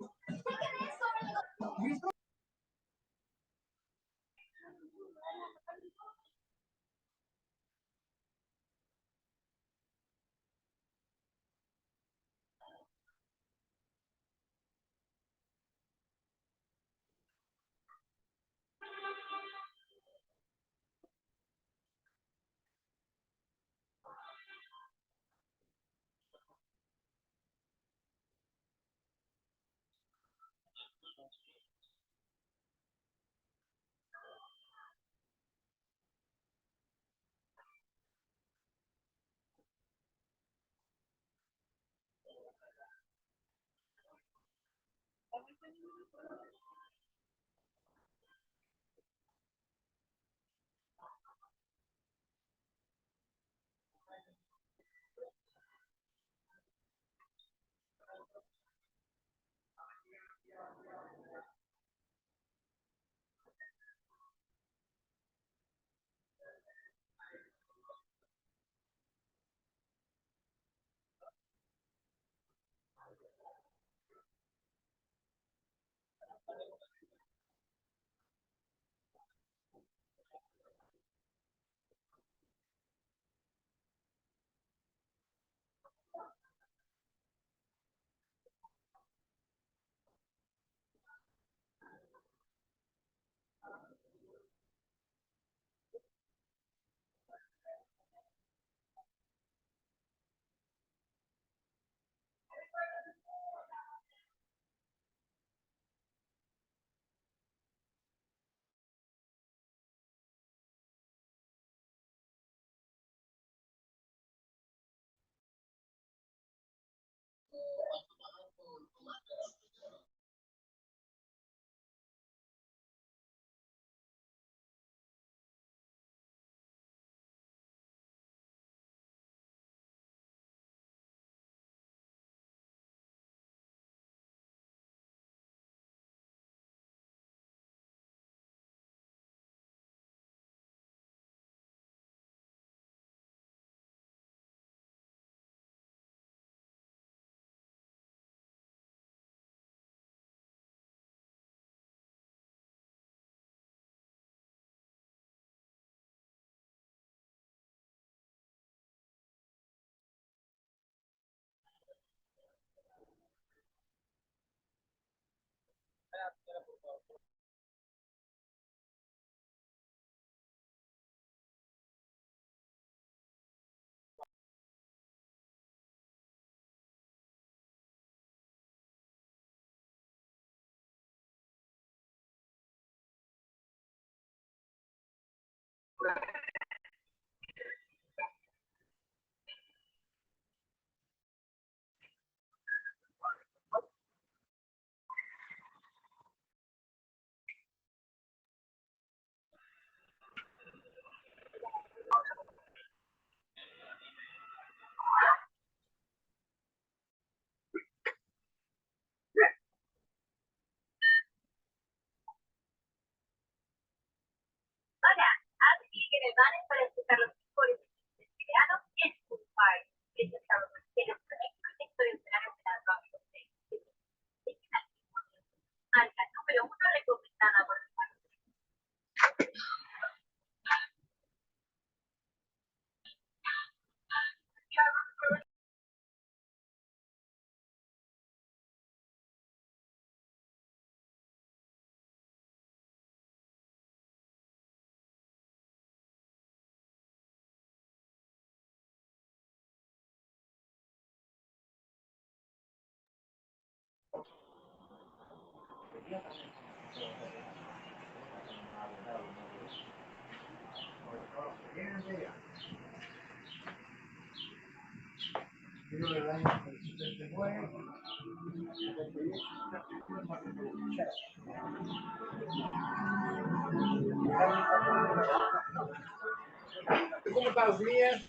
¿Cómo estás, Mía?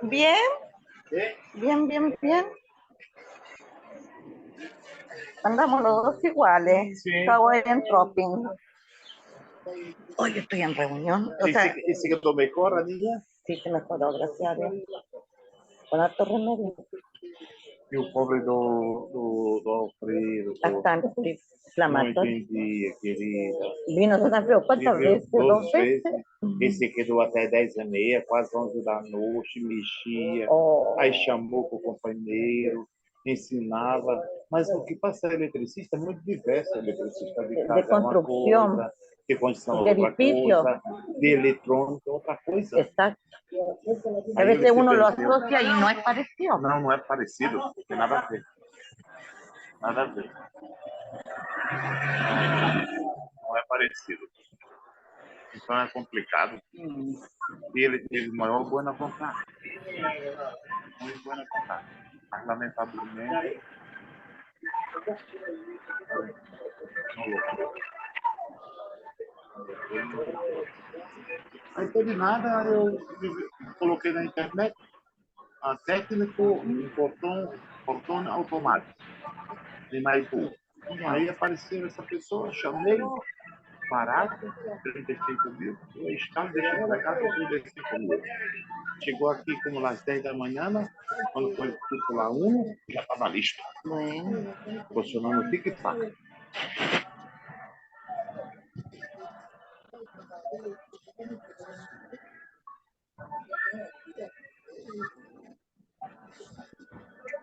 Bien, ¿Bien? bien, bien, bien. Andamos los dos iguales. Sí. Estaba en shopping. Hoy estoy en reunión. O sea, ¿Ese que tú mejor, niña? sí se mejoró, gracias a Dios. Con harto remedio. E o pobre do Alfredo, pô. Bastante Não inflamatorio. entendia, querida. Vino Santa Fe, ¿cuántas Viveu veces? 12 ¿2 veces? vezes. Esse quedou até 10h30, quase 11 da noite, mexia. Oh. Aí chamou para o companheiro, ensinava. Mas o que passa eletricista é muito diverso. Eletricista de casa De é uma construcción, coisa, de construção de é outra edificio. coisa, de eletrônica é outra coisa. Exacto. A Aí veces ele se uno lo perdeu. asocia y no es parecido. Não, não é parecido, não tem nada a ver. Nada a ver. Não é parecido. Então é complicado. E ele teve maior boa vontade. Muito boa vontade. Mas lamentavelmente não logrou. Aí teve nada, eu coloquei na internet técnico em portão automático em Maipu. Aí apareceu essa pessoa, chamei, barato, 35 mil, o Estado deixou para cá por 35 mil. Chegou aqui como às 10 da manhã, quando foi tipo lá 1, já estava listo. Bueno. Funcionando o tic-tac.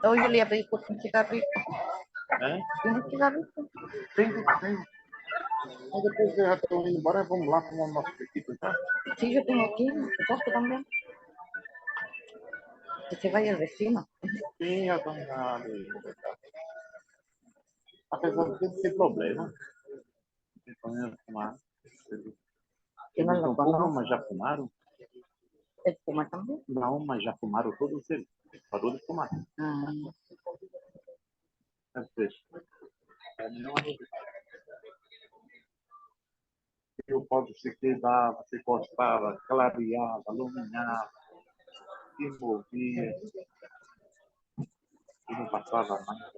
Hoy yo le iba a pedir por un cigarrito. ¿Tienes cigarrito? Tenho. Mas depois eu já estou indo embora, vamos lá para o nosso equipe, tá? Sí, yo tengo aquí, ¿escuchaste también? Que se vaya el vecino. Sim, já estamos na apesar de ter problema. Tem fumar. Que no Eles lo não fumam, conozco. mas já fumaram? ¿Él fuma también? Não, mas já fumaram todos eles. Parou de fumar. Ah. Eu posso se queimava, se cortava, clareava, iluminava, se movia e não passava mais.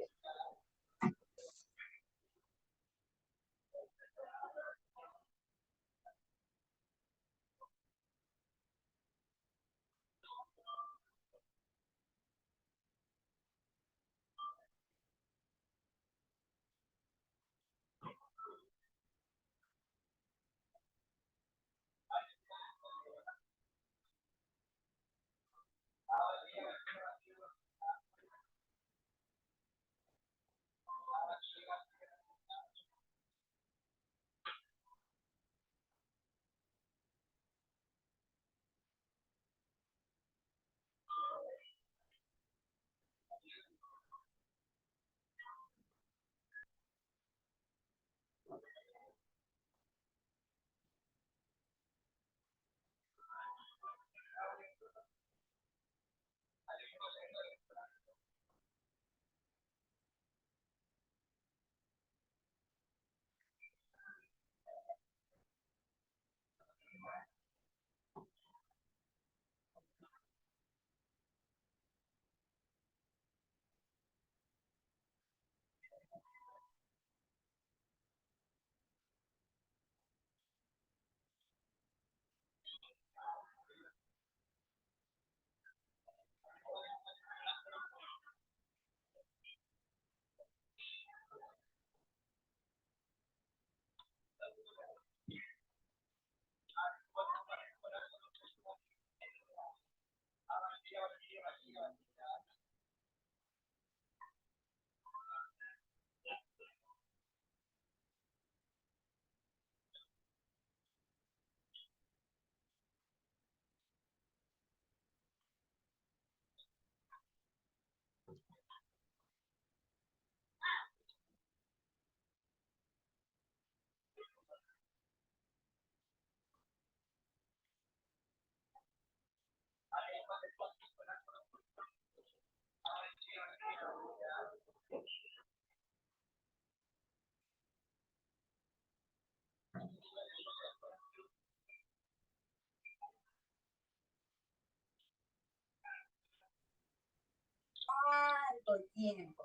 poco tiempo.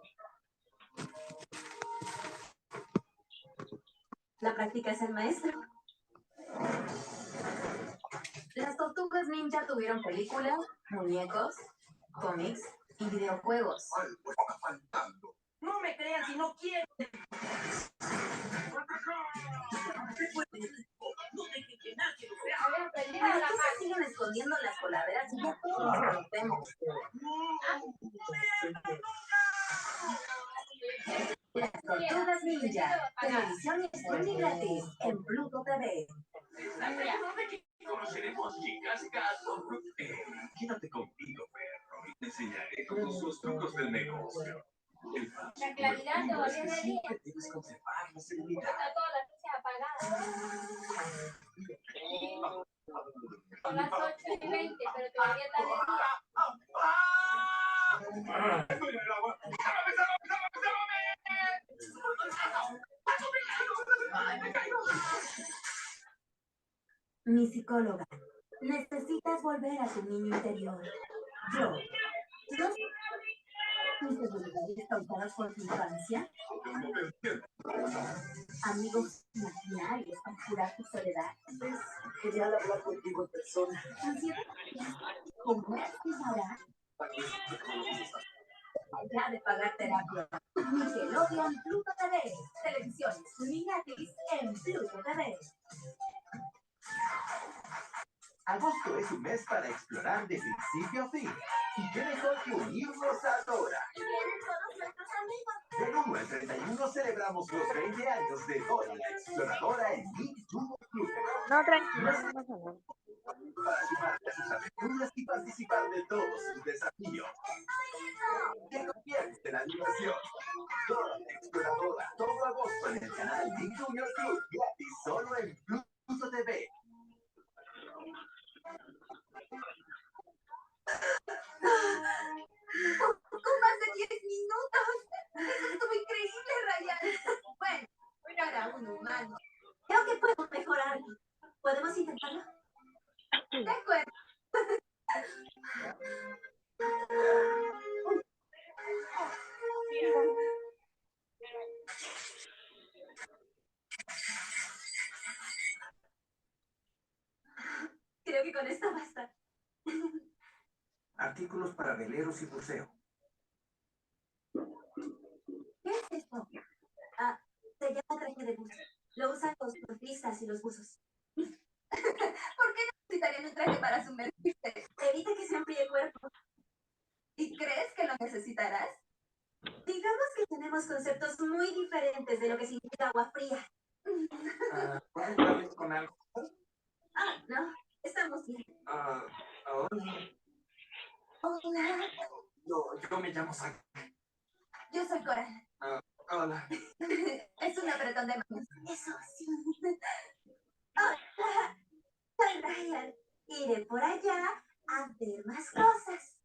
La práctica es el maestro. Las tortugas ninja tuvieron películas, muñecos, cómics y videojuegos. No me crean si no quieren. ¿Por qué se siguen escondiendo las coladeras y ya todos nos conocemos? Las tortugas ninja, televisión y streaming gratis en Pluto TV. Conoceremos chicas gato. Quédate conmigo, perro, y te enseñaré todos los trucos del negocio. La claridad todavía es de día. Debes conservar la serenidad. Está todas las luces apagadas. Son las 8:20, pero todavía está de día. Mi psicóloga, necesitas volver a tu niño interior. Yo, ¿no? ¿Mis debilidades causadas por tu infancia? Amigos imaginarios para curar tu soledad. Es genial hablar contigo en persona. ¿Ansiedad? ¿Cómo es ahora? Ya de pagar terapia. Nickelodeon Pluto TV. Televisión streaming gratis en Pluto TV. Agosto es un mes para explorar de principio a fin. Y qué mejor que unirnos ahora. ¿Vienen todos nuestros amigos? Del 1 al 31 celebramos los 20 años de Dora la Exploradora en Big Jumbo Club. No, tranquilo, no pasa nada. Para sumarte a sus aventuras y participar de todos sus desafíos. Te conviertes en la diversión. Dora la Exploradora, todo agosto en el canal Big Junior Club, gratis solo en Pluto TV. Poco más de 10 minutos. Eso estuvo increíble, Ryan. Bueno, para un humano. Creo que puedo mejorarlo. ¿Podemos intentarlo? De acuerdo. Creo que con esto basta. Artículos para veleros y buceo. ¿Qué es esto? Se llama traje de buzo. Lo usan los surfistas y los buzos. ¿Por qué necesitarían un traje para sumergirse? Evita que se enfríe el cuerpo. ¿Y crees que lo necesitarás? Digamos que tenemos conceptos muy diferentes de lo que significa agua fría. ¿Puedo ayudarles con algo? No, estamos bien. Hola. Hola, Yo me llamo Zack. yo soy Coral. Hola. Es un apretón de manos. Eso sí. Hola, soy Ryan. Iré por allá a ver más cosas.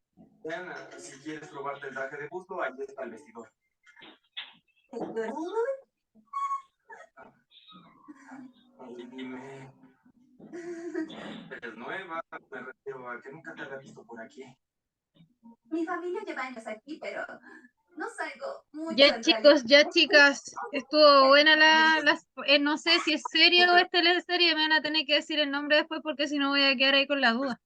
Ven, si quieres probarte el traje de buzo, ahí está el vestidor. Dime. ¿Eres nueva? Me refiero a que nunca te había visto por aquí. Mi familia lleva años aquí, pero no salgo mucho. Ya chicos, ya chicas, estuvo buena no sé si es serio o es teleserie, me van a tener que decir el nombre después porque si no voy a quedar ahí con la duda.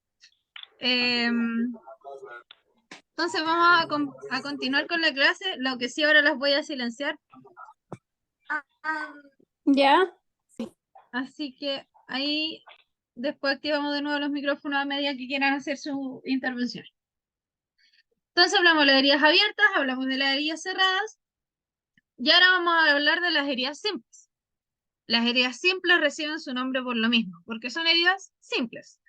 Entonces vamos a continuar con la clase, lo que sí ahora las voy a silenciar. ¿Ya? Así que ahí después activamos de nuevo los micrófonos a medida que quieran hacer su intervención. Entonces hablamos de las heridas abiertas, hablamos de las heridas cerradas y ahora vamos a hablar de las heridas simples. Las heridas simples reciben su nombre por lo mismo, porque son heridas simples.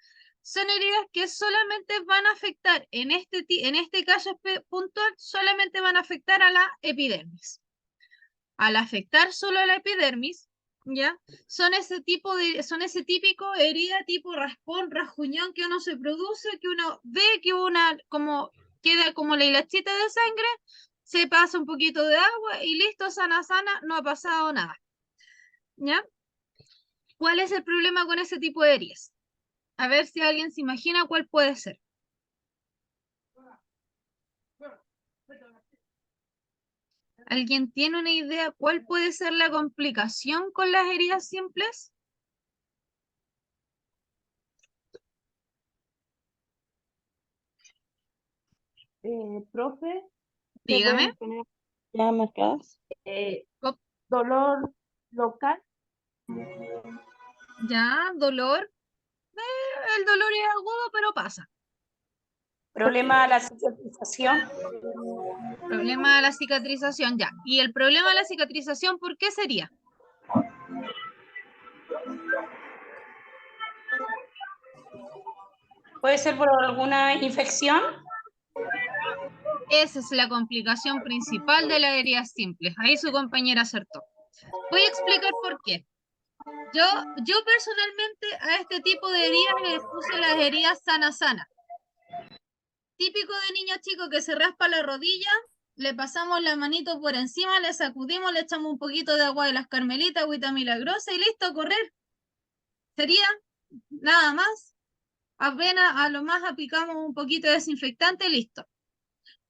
Son heridas que solamente van a afectar, en este caso puntual, solamente van a afectar a la epidermis. Al afectar solo a la epidermis, ¿ya? Son ese típico herida tipo raspón, rasguñón que uno se produce, que uno ve que queda como la hilachita de sangre, se pasa un poquito de agua y listo, sana, no ha pasado nada. ¿Ya? ¿Cuál es el problema con ese tipo de heridas? A ver si alguien se imagina cuál puede ser. ¿Alguien tiene una idea cuál puede ser la complicación con las heridas simples? Profe, se Dígame. pueden tener ya marcadas. Oh, Dolor local. ya, dolor. El dolor es agudo, pero pasa. Problema de la cicatrización. Problema de la cicatrización, ya. ¿Y el problema de la cicatrización por qué sería? ¿Puede ser por alguna infección? Esa es la complicación principal de las heridas simples. Ahí su compañera acertó. Voy a explicar por qué. Yo personalmente a este tipo de heridas le puse las heridas sana. Típico de niño chico que se raspa la rodilla, le pasamos la manito por encima, le sacudimos, le echamos un poquito de agua de las carmelitas, agüita milagrosa y listo, a correr. Sería nada más. Apenas a lo más aplicamos un poquito de desinfectante y listo.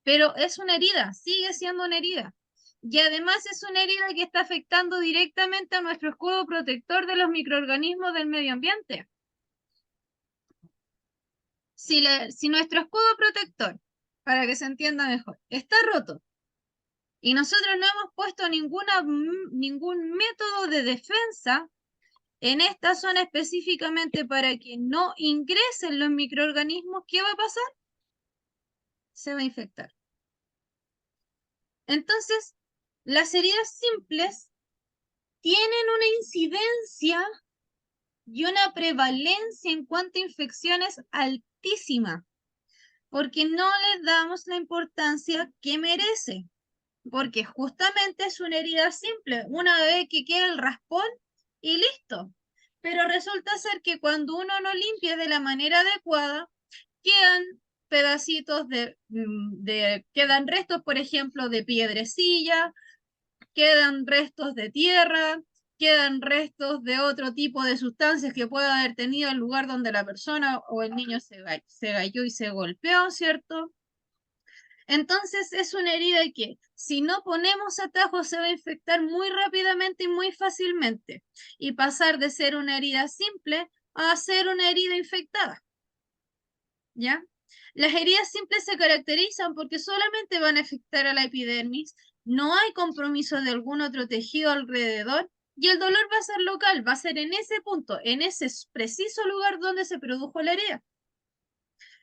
Pero es una herida, sigue siendo una herida. Y además es una herida que está afectando directamente a nuestro escudo protector de los microorganismos del medio ambiente. Si nuestro escudo protector, para que se entienda mejor, está roto y nosotros no hemos puesto ningún método de defensa en esta zona específicamente para que no ingresen los microorganismos, ¿qué va a pasar? Se va a infectar. Entonces, las heridas simples tienen una incidencia y una prevalencia en cuanto a infecciones altísima, porque no le damos la importancia que merece, porque justamente es una herida simple, una vez que queda el raspón y listo. Pero resulta ser que cuando uno no limpia de la manera adecuada, quedan pedacitos quedan restos, por ejemplo, de piedrecilla, quedan restos de tierra, quedan restos de otro tipo de sustancias que pueda haber tenido el lugar donde la persona o el niño se cayó y se golpeó, ¿cierto? Entonces es una herida que si no ponemos atajo se va a infectar muy rápidamente y muy fácilmente y pasar de ser una herida simple a ser una herida infectada. ¿Ya? Las heridas simples se caracterizan porque solamente van a afectar a la epidermis, no hay compromiso de algún otro tejido alrededor y el dolor va a ser local, va a ser en ese punto, en ese preciso lugar donde se produjo la herida.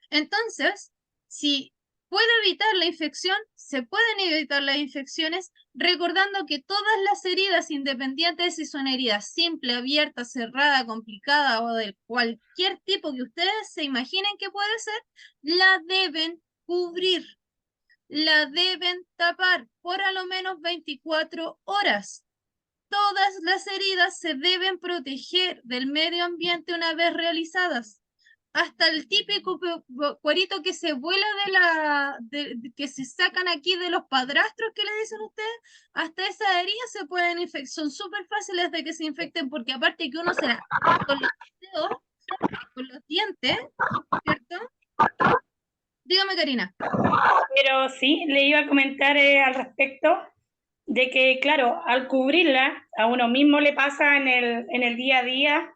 Entonces, si puede evitar la infección, se pueden evitar las infecciones, recordando que todas las heridas, independientes si son heridas simple, abierta, cerrada, complicada o de cualquier tipo que ustedes se imaginen que puede ser, la deben cubrir, la deben tapar por a lo menos 24 horas. Todas las heridas se deben proteger del medio ambiente una vez realizadas. Hasta el típico cuerito que se vuela que se sacan aquí de los padrastros que le dicen ustedes, hasta esas heridas se pueden infectar, son súper fáciles de que se infecten porque aparte que uno se la con los dedos, con los dientes, ¿cierto? Dígame, Karina. Pero sí, le iba a comentar al respecto de que, claro, al cubrirla, a uno mismo le pasa en el día a día,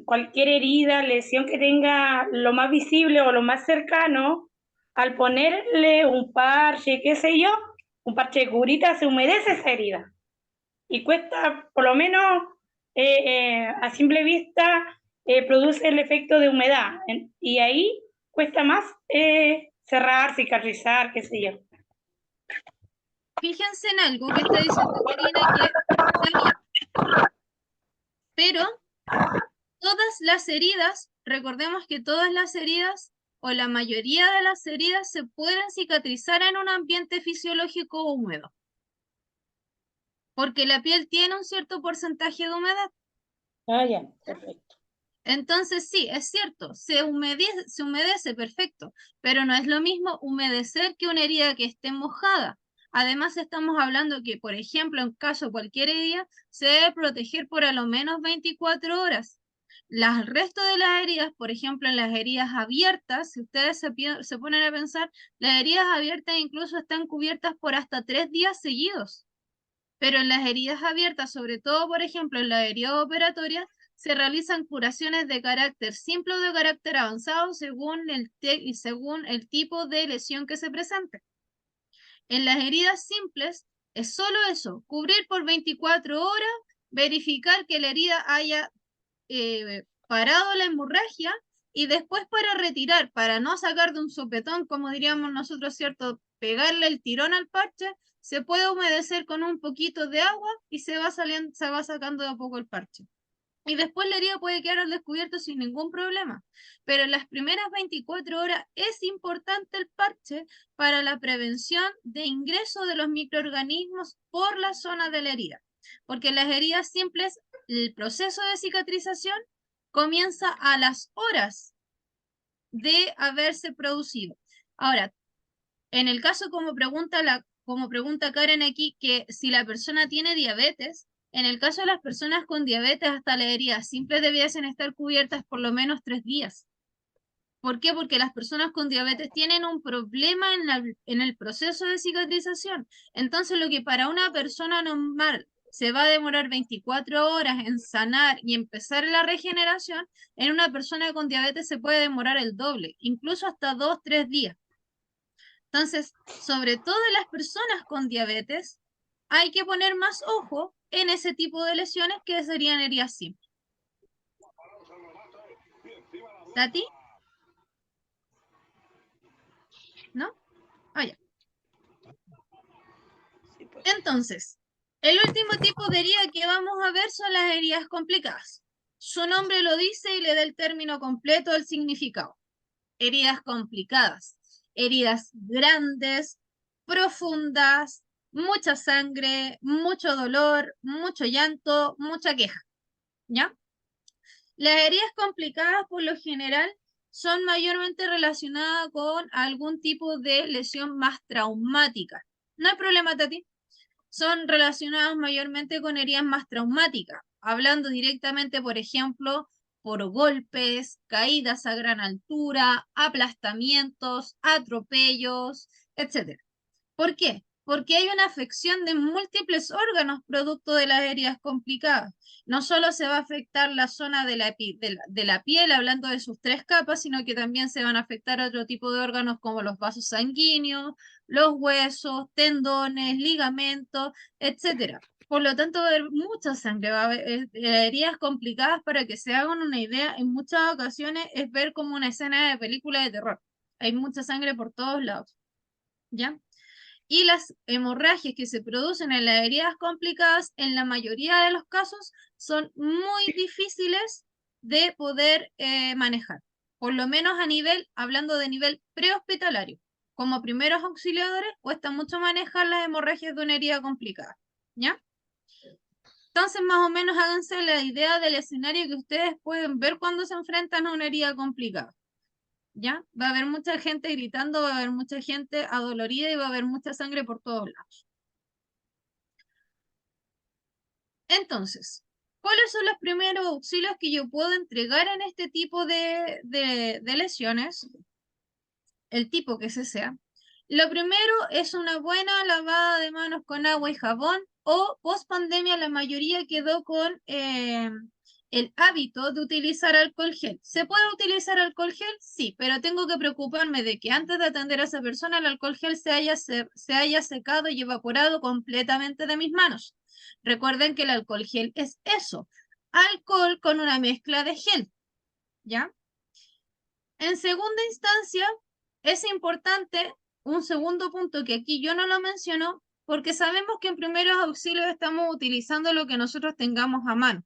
cualquier herida, lesión que tenga lo más visible o lo más cercano, al ponerle un parche, qué sé yo, un parche de curita, se humedece esa herida. Y cuesta, por lo menos a simple vista, produce el efecto de humedad. Y ahí cuesta más cerrar, cicatrizar, qué sé yo. Fíjense en algo que está diciendo Karina que está bien. Pero todas las heridas, recordemos que todas las heridas o la mayoría de las heridas se pueden cicatrizar en un ambiente fisiológico húmedo. Porque la piel tiene un cierto porcentaje de humedad. Ah, ya, perfecto. Entonces sí, es cierto, se humedece, perfecto, pero no es lo mismo humedecer que una herida que esté mojada. Además estamos hablando que, por ejemplo, en caso de cualquier herida, se debe proteger por a lo menos 24 horas. Las resto de las heridas, por ejemplo, en las heridas abiertas, si ustedes se ponen a pensar, las heridas abiertas incluso están cubiertas por hasta 3 días seguidos. Pero en las heridas abiertas, sobre todo, por ejemplo, en las heridas operatorias, se realizan curaciones de carácter simple o de carácter avanzado según el tipo de lesión que se presente. En las heridas simples es solo eso, cubrir por 24 horas, verificar que la herida haya parado la hemorragia y después para retirar, para no sacar de un sopetón, como diríamos nosotros, ¿cierto? Pegarle el tirón al parche, se puede humedecer con un poquito de agua y se va sacando de a poco el parche. Y después la herida puede quedar al descubierto sin ningún problema. Pero en las primeras 24 horas es importante el parche para la prevención de ingreso de los microorganismos por la zona de la herida. Porque en las heridas simples, el proceso de cicatrización comienza a las horas de haberse producido. Ahora, en el caso como pregunta Karen aquí, que si la persona tiene diabetes, en el caso de las personas con diabetes, hasta las heridas simples debiesen estar cubiertas por lo menos 3 días. ¿Por qué? Porque las personas con diabetes tienen un problema en el proceso de cicatrización. Entonces, lo que para una persona normal se va a demorar 24 horas en sanar y empezar la regeneración, en una persona con diabetes se puede demorar el doble, incluso hasta 2, 3 días. Entonces, sobre todo en las personas con diabetes, hay que poner más ojo en ese tipo de lesiones que serían heridas simples. ¿Tati? ¿No? Ah, ya. Entonces, el último tipo de herida que vamos a ver son las heridas complicadas. Su nombre lo dice y le da el término completo del significado. Heridas complicadas. Heridas grandes, profundas, mucha sangre, mucho dolor, mucho llanto, mucha queja. ¿Ya? Las heridas complicadas por lo general son mayormente relacionadas con algún tipo de lesión más traumática. No hay problema, Tati. Son relacionadas mayormente con heridas más traumáticas, hablando directamente, por ejemplo, por golpes, caídas a gran altura, aplastamientos, atropellos, etc. ¿Por qué? Porque hay una afección de múltiples órganos producto de las heridas complicadas. No solo se va a afectar la zona de la piel, hablando de sus 3 capas, sino que también se van a afectar otro tipo de órganos como los vasos sanguíneos, los huesos, tendones, ligamentos, etc. Por lo tanto, va a haber mucha sangre, va a haber heridas complicadas. Para que se hagan una idea, en muchas ocasiones es ver como una escena de película de terror. Hay mucha sangre por todos lados, ¿ya? Y las hemorragias que se producen en las heridas complicadas, en la mayoría de los casos, son muy difíciles de poder manejar. Por lo menos hablando de nivel prehospitalario. Como primeros auxiliadores, cuesta mucho manejar las hemorragias de una herida complicada. ¿Ya? Entonces, más o menos háganse la idea del escenario que ustedes pueden ver cuando se enfrentan a una herida complicada. ¿Ya? Va a haber mucha gente gritando, va a haber mucha gente adolorida y va a haber mucha sangre por todos lados. Entonces, ¿cuáles son los primeros auxilios que yo puedo entregar en este tipo de lesiones? El tipo que sea. Lo primero es una buena lavada de manos con agua y jabón, o post pandemia la mayoría quedó con el hábito de utilizar alcohol gel. ¿Se puede utilizar alcohol gel? Sí, pero tengo que preocuparme de que antes de atender a esa persona el alcohol gel se haya secado y evaporado completamente de mis manos. Recuerden que el alcohol gel es eso, alcohol con una mezcla de gel, ¿ya? En segunda instancia, es importante un segundo punto que aquí yo no lo menciono, porque sabemos que en primeros auxilios estamos utilizando lo que nosotros tengamos a mano.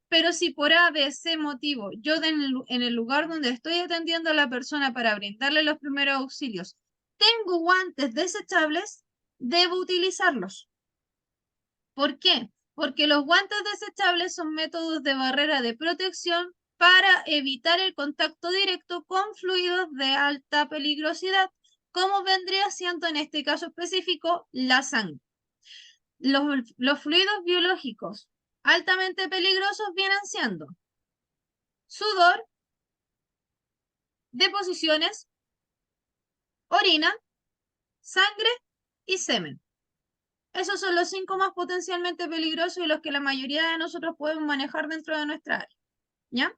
Pero si por A, B, C motivo, yo en el lugar donde estoy atendiendo a la persona para brindarle los primeros auxilios, tengo guantes desechables, debo utilizarlos. ¿Por qué? Porque los guantes desechables son métodos de barrera de protección para evitar el contacto directo con fluidos de alta peligrosidad, como vendría siendo en este caso específico la sangre. Los fluidos biológicos altamente peligrosos vienen siendo sudor, deposiciones, orina, sangre y semen. Esos son los 5 más potencialmente peligrosos y los que la mayoría de nosotros podemos manejar dentro de nuestra área, ¿ya?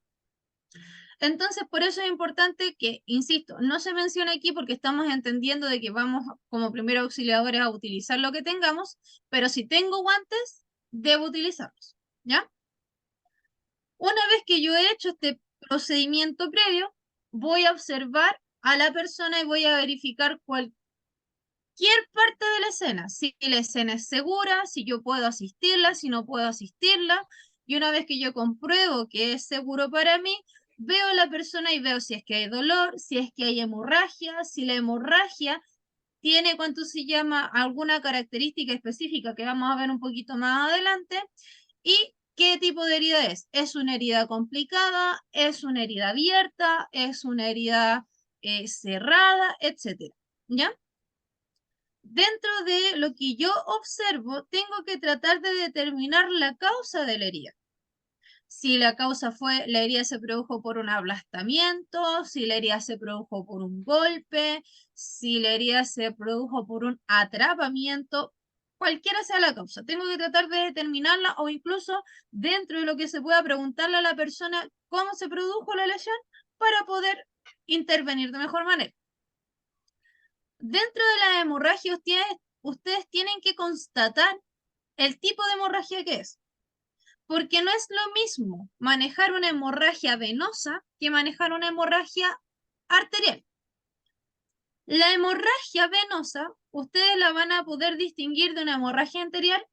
Entonces, por eso es importante que, insisto, no se menciona aquí porque estamos entendiendo de que vamos como primeros auxiliadores a utilizar lo que tengamos, pero si tengo guantes, debo utilizarlos, ¿ya? Una vez que yo he hecho este procedimiento previo, voy a observar a la persona y voy a verificar cualquier parte de la escena, si la escena es segura, si yo puedo asistirla, si no puedo asistirla, y una vez que yo compruebo que es seguro para mí, veo a la persona y veo si es que hay dolor, si es que hay hemorragia, si la hemorragia tiene, ¿cuánto se llama?, alguna característica específica que vamos a ver un poquito más adelante, y qué tipo de herida es. ¿Es una herida complicada? ¿Es una herida abierta? ¿Es una herida cerrada? Etcétera, ¿ya? Dentro de lo que yo observo, tengo que tratar de determinar la causa de la herida. Si la causa fue, la herida se produjo por un aplastamiento, si la herida se produjo por un golpe, si la herida se produjo por un atrapamiento, cualquiera sea la causa. Tengo que tratar de determinarla o incluso dentro de lo que se pueda preguntarle a la persona cómo se produjo la lesión para poder intervenir de mejor manera. Dentro de la hemorragia, ustedes tienen que constatar el tipo de hemorragia que es. Porque no es lo mismo manejar una hemorragia venosa que manejar una hemorragia arterial. La hemorragia venosa, ustedes la van a poder distinguir de una hemorragia arterial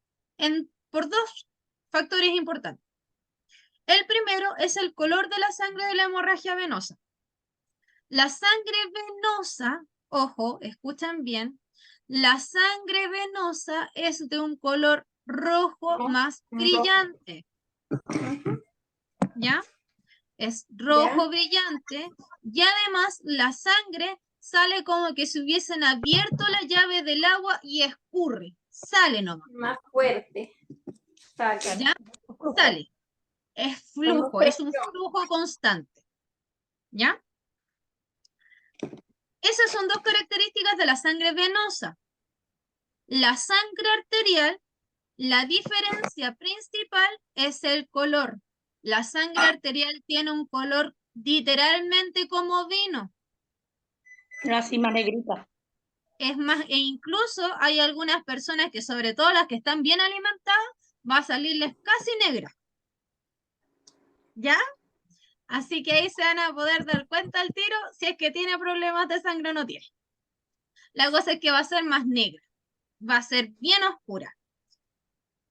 por 2 factores importantes. El primero es el color de la sangre de la hemorragia venosa. La sangre venosa, ojo, escuchan bien, la sangre venosa es de un color rojo más brillante. ¿Ya? Es rojo brillante y además la sangre sale como que si hubiesen abierto la llave del agua y escurre. Sale nomás. Más fuerte. Saca. ¿Ya? Sale. Es flujo, es un flujo constante. ¿Ya? Esas son 2 características de la sangre venosa. La sangre arterial, la diferencia principal es el color. La sangre arterial tiene un color literalmente como vino. Así más negrita. Es más, e incluso hay algunas personas que, sobre todo las que están bien alimentadas, va a salirles casi negra. ¿Ya? Así que ahí se van a poder dar cuenta al tiro si es que tiene problemas de sangre o no tiene. La cosa es que va a ser más negra. Va a ser bien oscura.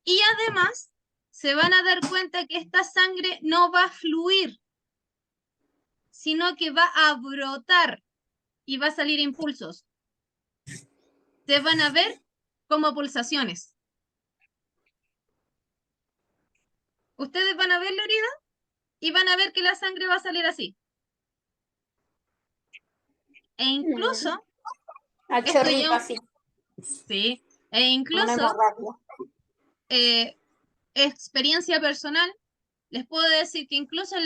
Y además, se van a dar cuenta que esta sangre no va a fluir, sino que va a brotar y va a salir impulsos. Se van a ver como pulsaciones. Ustedes van a ver la herida y van a ver que la sangre va a salir así. E incluso... A chorrito así. Sí. E incluso... experiencia personal, les puedo decir que incluso en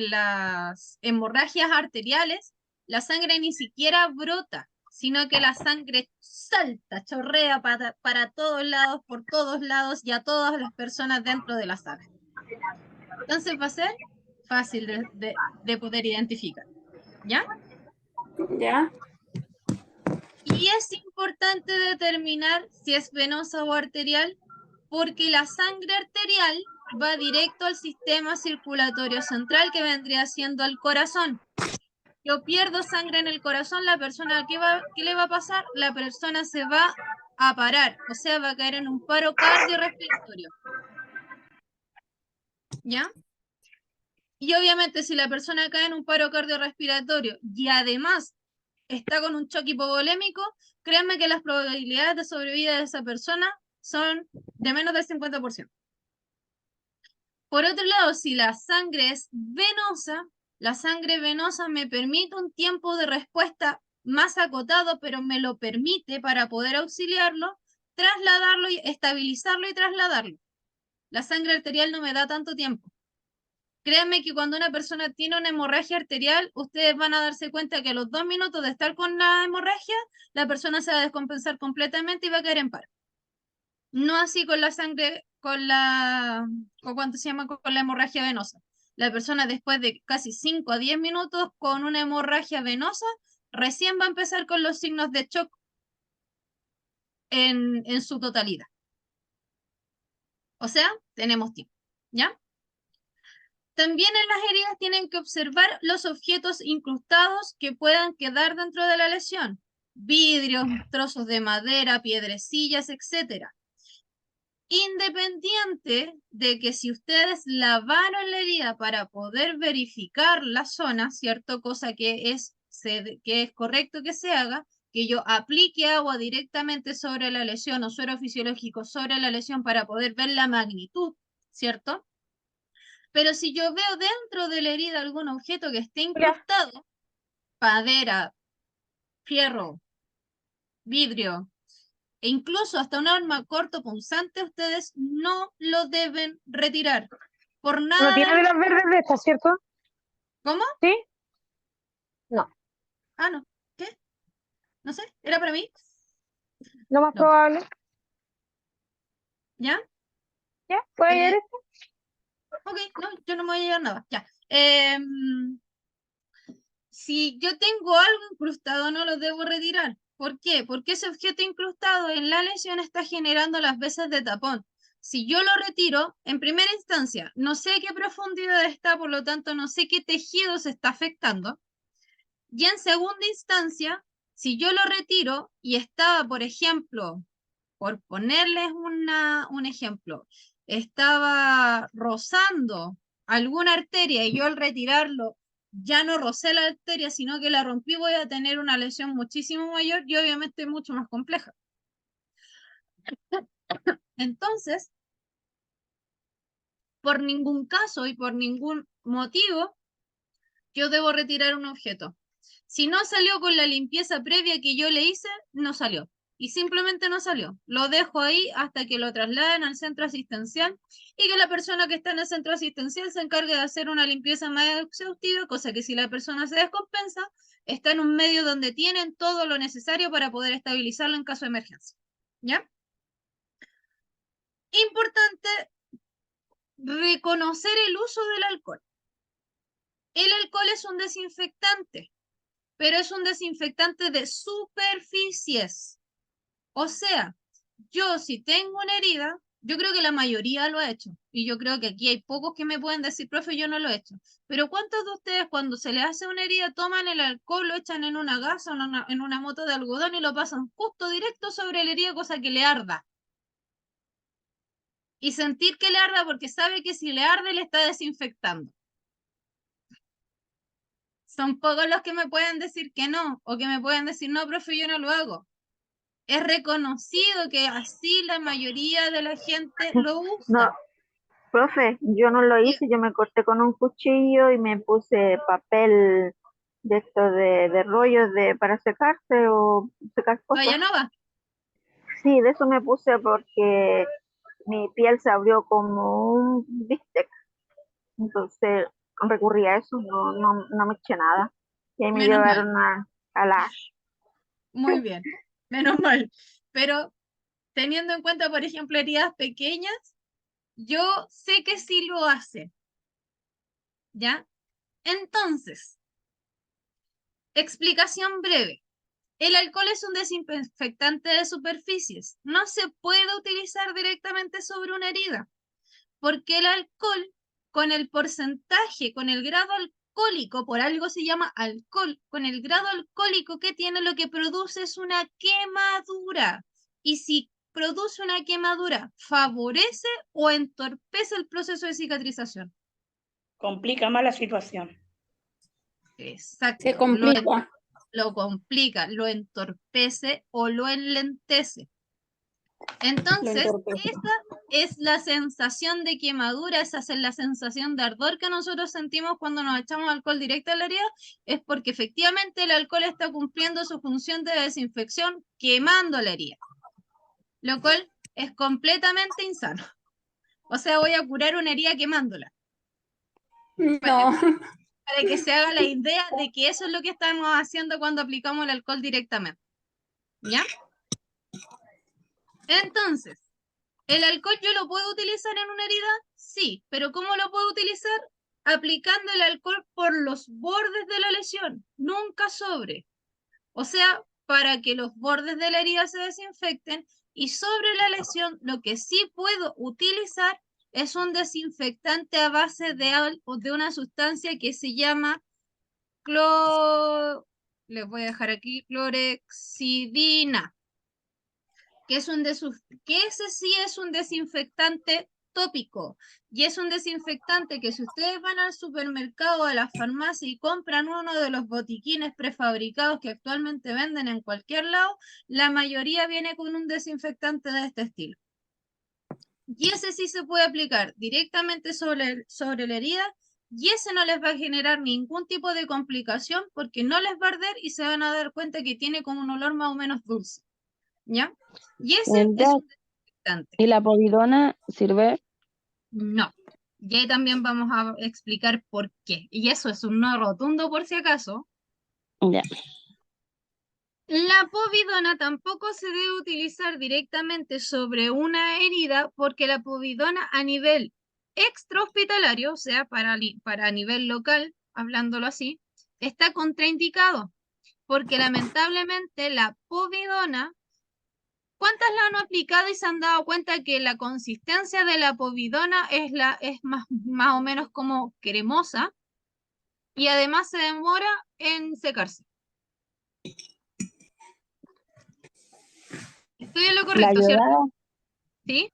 las hemorragias arteriales, la sangre ni siquiera brota, sino que la sangre salta, chorrea para todos lados, por todos lados y a todas las personas dentro de la sala. Entonces va a ser fácil de poder identificar. ¿Ya? ¿Ya? Y es importante determinar si es venosa o arterial, porque la sangre arterial va directo al sistema circulatorio central, que vendría siendo el corazón. Yo pierdo sangre en el corazón, la persona ¿qué le va a pasar? La persona se va a parar, o sea, va a caer en un paro cardiorrespiratorio. ¿Ya? Y obviamente si la persona cae en un paro cardiorrespiratorio y además está con un choque hipovolémico, créanme que las probabilidades de sobrevida de esa persona son de menos del 50%. Por otro lado, si la sangre es venosa, la sangre venosa me permite un tiempo de respuesta más acotado, pero me lo permite para poder auxiliarlo, trasladarlo, estabilizarlo y trasladarlo. La sangre arterial no me da tanto tiempo. Créanme que cuando una persona tiene una hemorragia arterial, ustedes van a darse cuenta que a los 2 minutos de estar con la hemorragia, la persona se va a descompensar completamente y va a caer en paro. No así con la sangre, con ¿cuánto se llama? Con la hemorragia venosa. La persona después de casi 5 a 10 minutos con una hemorragia venosa, recién va a empezar con los signos de shock en su totalidad. O sea, tenemos tiempo, ¿ya? También en las heridas tienen que observar los objetos incrustados que puedan quedar dentro de la lesión. Vidrios, trozos de madera, piedrecillas, etc. Independiente de que si ustedes lavaron la herida para poder verificar la zona, ¿cierto? Cosa que es correcto que se haga, que yo aplique agua directamente sobre la lesión o suero fisiológico sobre la lesión para poder ver la magnitud, ¿cierto? Pero si yo veo dentro de la herida algún objeto que esté incrustado, madera, fierro, vidrio, e incluso hasta un arma cortopunzante, ustedes no lo deben retirar. Por nada. No tiene de las verdes de estas, ¿cierto? ¿Cómo? ¿Sí? No. Ah, no. ¿Qué? No sé, ¿era para mí? Lo más probable. ¿Ya? ¿Ya? ¿Puede llevar esto? Ok, no, yo no me voy a llevar nada. Ya. Si yo tengo algo incrustado, no lo debo retirar. ¿Por qué? Porque ese objeto incrustado en la lesión está generando las veces de tapón. Si yo lo retiro, en primera instancia, no sé a qué profundidad está, por lo tanto, no sé qué tejido se está afectando. Y en segunda instancia, si yo lo retiro y estaba, por ejemplo, por ponerles un ejemplo, estaba rozando alguna arteria y yo al retirarlo ya no rocé la arteria, sino que la rompí, voy a tener una lesión muchísimo mayor y obviamente mucho más compleja. Entonces, por ningún caso y por ningún motivo, yo debo retirar un objeto. Si no salió con la limpieza previa que yo le hice, no salió. Y simplemente no salió. Lo dejo ahí hasta que lo trasladen al centro asistencial y que la persona que está en el centro asistencial se encargue de hacer una limpieza más exhaustiva, cosa que si la persona se descompensa, está en un medio donde tienen todo lo necesario para poder estabilizarlo en caso de emergencia. ¿Ya? Importante reconocer el uso del alcohol. El alcohol es un desinfectante, pero es un desinfectante de superficies. O sea, yo si tengo una herida, yo creo que la mayoría lo ha hecho, y yo creo que aquí hay pocos que me pueden decir, profe, yo no lo he hecho. Pero ¿cuántos de ustedes cuando se les hace una herida toman el alcohol, lo echan en una gasa o en una mota de algodón y lo pasan justo directo sobre la herida, cosa que le arda? Y sentir que le arda porque sabe que si le arde le está desinfectando. Son pocos los que me pueden decir que no, o que me pueden decir, no, profe, yo no lo hago. Es reconocido que así la mayoría de la gente lo usa. No, profe, yo no lo hice, yo me corté con un cuchillo y me puse papel de esto de rollos para secarse o secar cosas. ¿Vallanova? Sí, de eso me puse porque mi piel se abrió como un bistec. Entonces recurrí a eso, no me eché nada. Y ahí me Menos llevaron mal. a la Ash. Muy bien, menos mal. Pero teniendo en cuenta, por ejemplo, heridas pequeñas, yo sé que sí lo hace. ¿Ya? Entonces, explicación breve. El alcohol es un desinfectante de superficies. No se puede utilizar directamente sobre una herida, porque el alcohol, con el porcentaje, con el grado alcohólico, por algo se llama alcohol, con el grado alcohólico que tiene, lo que produce es una quemadura. Y si produce una quemadura, ¿favorece o entorpece el proceso de cicatrización? Complica más la situación. Exacto. Se complica. Lo complica, lo entorpece o lo enlentece. Entonces, esa es la sensación de quemadura, esa es la sensación de ardor que nosotros sentimos cuando nos echamos alcohol directo a la herida, es porque efectivamente el alcohol está cumpliendo su función de desinfección quemando la herida, lo cual es completamente insano. O sea, voy a curar una herida quemándola. No. Para que se haga la idea de que eso es lo que estamos haciendo cuando aplicamos el alcohol directamente. ¿Ya? Entonces, ¿el alcohol yo lo puedo utilizar en una herida? Sí, pero ¿cómo lo puedo utilizar? Aplicando el alcohol por los bordes de la lesión, nunca sobre. O sea, para que los bordes de la herida se desinfecten, y sobre la lesión lo que sí puedo utilizar es un desinfectante a base de una sustancia que se llama les voy a dejar aquí, clorexidina, que ese sí es un desinfectante tópico, y es un desinfectante que si ustedes van al supermercado o a la farmacia y compran uno de los botiquines prefabricados que actualmente venden en cualquier lado, la mayoría viene con un desinfectante de este estilo. Y ese sí se puede aplicar directamente sobre la herida, y ese no les va a generar ningún tipo de complicación porque no les va a arder y se van a dar cuenta que tiene como un olor más o menos dulce. ¿Ya? Y ese es ¿Verdad? un desinfectante. ¿Y la povidona sirve? No. Y ahí también vamos a explicar por qué. Y eso es un no rotundo por si acaso. Ya. La povidona tampoco se debe utilizar directamente sobre una herida porque la povidona a nivel extrahospitalario, o sea, para nivel local, hablándolo así, está contraindicado porque lamentablemente la povidona, ¿cuántas la han aplicado y se han dado cuenta que la consistencia de la povidona es más o menos como cremosa y además se demora en secarse? Estoy en lo La correcto, ¿cierto? yodada, ¿Sí?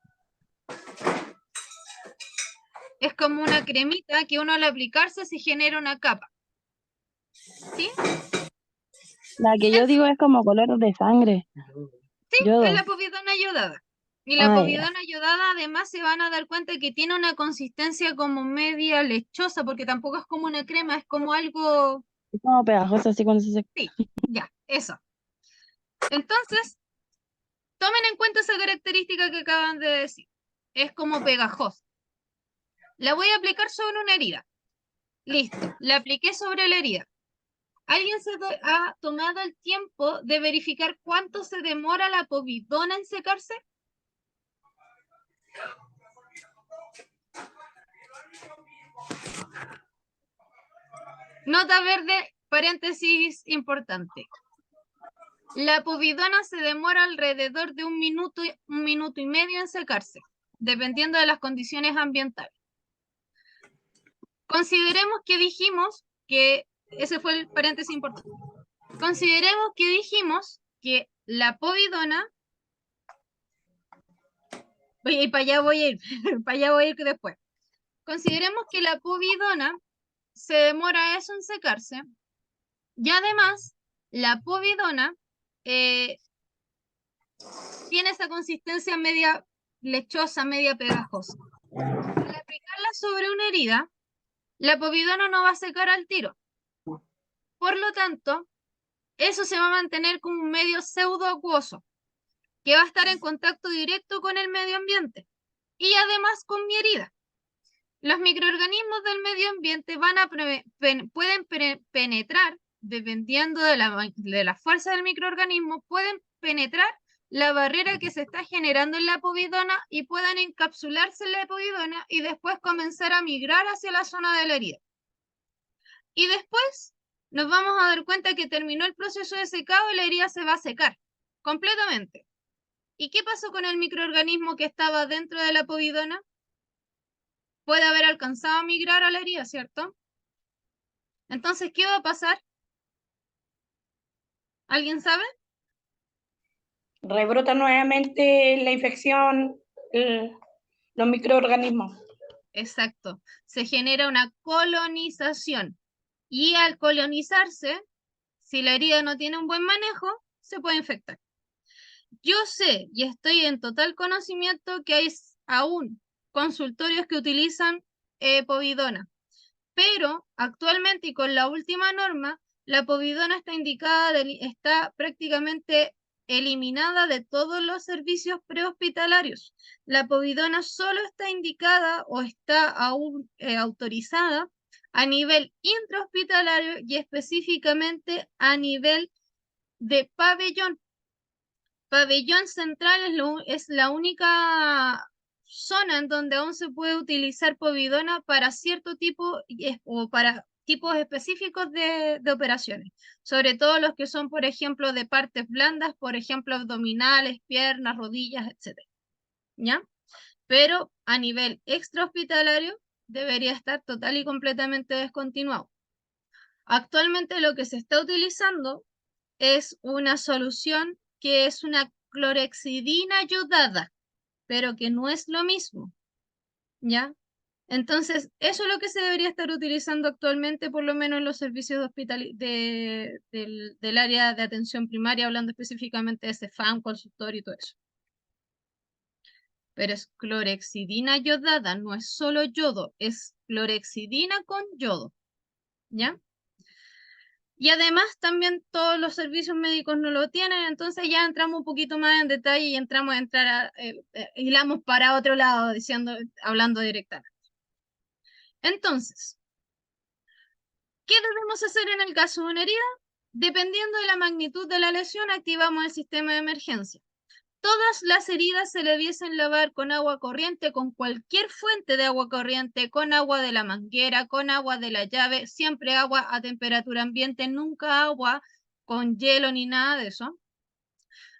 Es como una cremita que uno al aplicarse se genera una capa. ¿Sí? la que yo digo es como color de sangre. Sí, es Yodo. la povidona yodada. Y la Ah, ya. povidona yodada además se van a dar cuenta que tiene una consistencia como media lechosa, porque tampoco es como una crema, es como algo... Es como pegajosa así cuando se seca. Sí, ya, eso. Entonces, tomen en cuenta esa característica que acaban de decir. Es como pegajosa. La voy a aplicar sobre una herida. Listo, la apliqué sobre la herida. ¿Alguien ha tomado el tiempo de verificar cuánto se demora la povidona en secarse? Nota verde, paréntesis importante. La povidona se demora alrededor de un minuto y medio en secarse, dependiendo de las condiciones ambientales. Consideremos que dijimos que, ese fue el paréntesis importante. Consideremos que dijimos que la povidona, y para allá voy a ir, para allá voy a ir después. Consideremos que la povidona se demora eso en secarse, y además la povidona tiene esa consistencia media lechosa, media pegajosa. Al aplicarla sobre una herida, la povidona no va a secar al tiro. Por lo tanto, eso se va a mantener como un medio pseudoacuoso, que va a estar en contacto directo con el medio ambiente y además con mi herida. Los microorganismos del medio ambiente pueden penetrar, dependiendo de la fuerza del microorganismo, pueden penetrar la barrera que se está generando en la povidona y puedan encapsularse en la povidona y después comenzar a migrar hacia la zona de la herida. Y después nos vamos a dar cuenta que terminó el proceso de secado y la herida se va a secar completamente. ¿Y qué pasó con el microorganismo que estaba dentro de la povidona? Puede haber alcanzado a migrar a la herida, ¿cierto? Entonces, ¿qué va a pasar? ¿Alguien sabe? Rebrota nuevamente la infección, los microorganismos. Exacto. Se genera una colonización. Y al colonizarse, si la herida no tiene un buen manejo, se puede infectar. Yo sé y estoy en total conocimiento que hay aún consultorios que utilizan povidona, pero actualmente y con la última norma, la povidona está prácticamente eliminada de todos los servicios prehospitalarios. La povidona solo está indicada o está aún autorizada a nivel intrahospitalario y específicamente a nivel de pabellón. Pabellón central es la única zona en donde aún se puede utilizar povidona para cierto tipo o para tipos específicos de operaciones, sobre todo los que son, por ejemplo, de partes blandas, por ejemplo, abdominales, piernas, rodillas, etc. ¿Ya? Pero a nivel extrahospitalario debería estar total y completamente descontinuado. Actualmente lo que se está utilizando es una solución que es una clorexidina yodada, pero que no es lo mismo, ¿ya? Entonces, eso es lo que se debería estar utilizando actualmente, por lo menos en los servicios del área de atención primaria, hablando específicamente de CEFAM, consultorio y todo eso. Pero es clorexidina yodada, no es solo yodo, es clorexidina con yodo, ¿ya? Y además también todos los servicios médicos no lo tienen, entonces ya entramos un poquito más en detalle y entramos a entrar hilamos para otro lado, hablando directamente. Entonces, ¿qué debemos hacer en el caso de una herida? Dependiendo de la magnitud de la lesión, activamos el sistema de emergencia. Todas las heridas se debiesen lavar con agua corriente, con cualquier fuente de agua corriente, con agua de la manguera, con agua de la llave, siempre agua a temperatura ambiente, nunca agua con hielo ni nada de eso.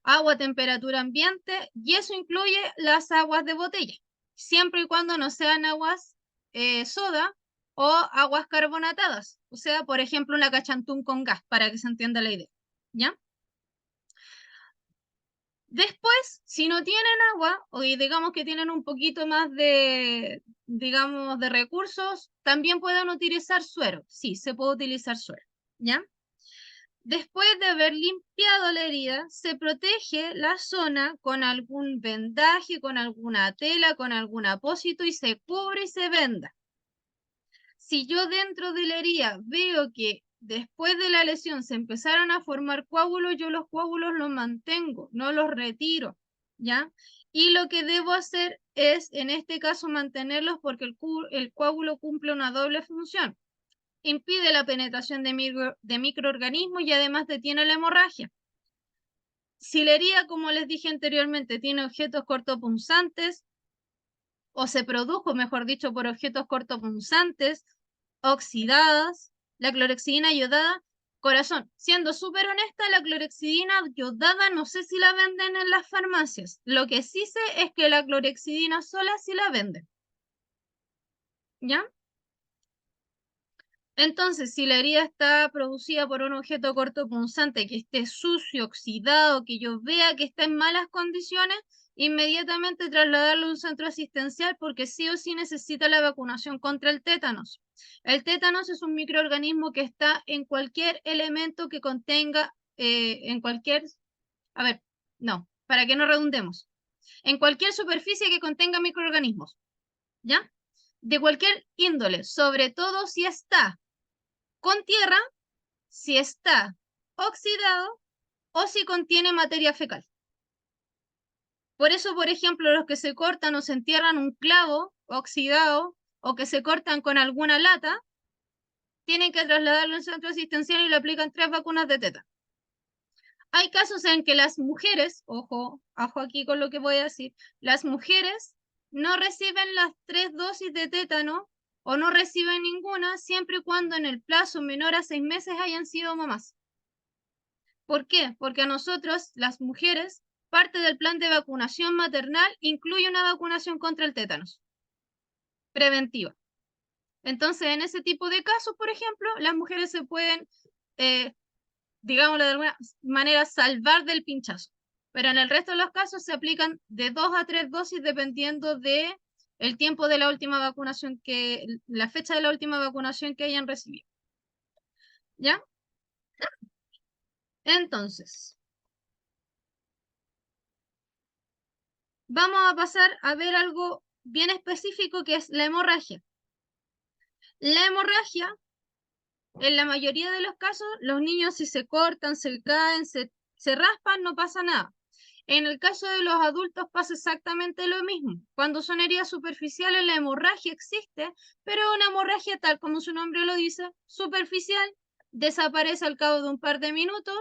Agua a temperatura ambiente, y eso incluye las aguas de botella, siempre y cuando no sean aguas soda o aguas carbonatadas, o sea, por ejemplo, una cachantún con gas, para que se entienda la idea, ¿ya? Después, si no tienen agua, o digamos que tienen un poquito más digamos, de recursos, también pueden utilizar suero. Sí, se puede utilizar suero, ¿ya? Después de haber limpiado la herida, se protege la zona con algún vendaje, con alguna tela, con algún apósito y se cubre y se venda. Si yo dentro de la herida veo que después de la lesión se empezaron a formar coágulos, yo los coágulos los mantengo, no los retiro, ¿ya? Y lo que debo hacer es, en este caso, mantenerlos porque el coágulo cumple una doble función. Impide la penetración de microorganismos y además detiene la hemorragia. Si la herida, como les dije anteriormente, tiene objetos cortopunzantes, o se produjo, mejor dicho, por objetos cortopunzantes, oxidadas, la clorexidina yodada, corazón, siendo súper honesta, la clorexidina yodada no sé si la venden en las farmacias. Lo que sí sé es que la clorexidina sola sí la venden. ¿Ya? Entonces, si la herida está producida por un objeto cortopunzante que esté sucio, oxidado, que yo vea que está en malas condiciones, inmediatamente trasladarlo a un centro asistencial porque sí o sí necesita la vacunación contra el tétanos. El tétanos es un microorganismo que está en cualquier elemento que contenga, para que no redundemos, en cualquier superficie que contenga microorganismos, ¿ya? De cualquier índole, sobre todo si está con tierra, si está oxidado o si contiene materia fecal. Por eso, por ejemplo, los que se cortan o se entierran un clavo oxidado o que se cortan con alguna lata, tienen que trasladarlo al centro asistencial y le aplican 3 vacunas de tétano. Hay casos en que las mujeres, ojo aquí con lo que voy a decir, las mujeres no reciben las 3 dosis de tétano o no reciben ninguna siempre y cuando en el plazo menor a 6 meses hayan sido mamás. ¿Por qué? Porque a nosotros, las mujeres, parte del plan de vacunación maternal incluye una vacunación contra el tétanos preventiva. Entonces, en ese tipo de casos, por ejemplo, las mujeres se pueden, digámoslo de alguna manera, salvar del pinchazo. Pero en el resto de los casos se aplican de 2 a 3 dosis dependiendo de el tiempo de la última vacunación la fecha de la última vacunación que hayan recibido. ¿Ya? Entonces, vamos a pasar a ver algo bien específico que es la hemorragia. La hemorragia, en la mayoría de los casos, los niños si se cortan, se caen, se raspan, no pasa nada. En el caso de los adultos pasa exactamente lo mismo. Cuando son heridas superficiales, la hemorragia existe, pero una hemorragia, tal como su nombre lo dice, superficial, desaparece al cabo de un par de minutos,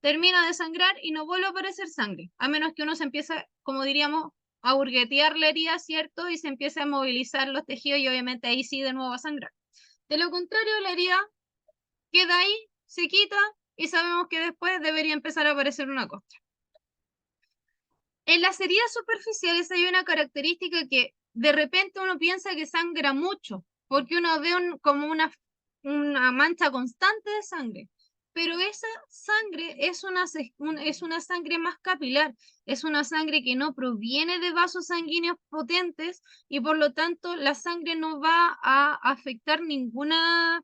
termina de sangrar y no vuelve a aparecer sangre, a menos que uno se empiece, como diríamos, a hurguetear la herida, ¿cierto? Y se empiece a movilizar los tejidos y obviamente ahí sí de nuevo a sangrar. De lo contrario, la herida queda ahí, se quita y sabemos que después debería empezar a aparecer una costra. En las heridas superficiales hay una característica que de repente uno piensa que sangra mucho, porque uno ve como una mancha constante de sangre, pero esa sangre es una sangre más capilar, es una sangre que no proviene de vasos sanguíneos potentes y por lo tanto la sangre no va a afectar ninguna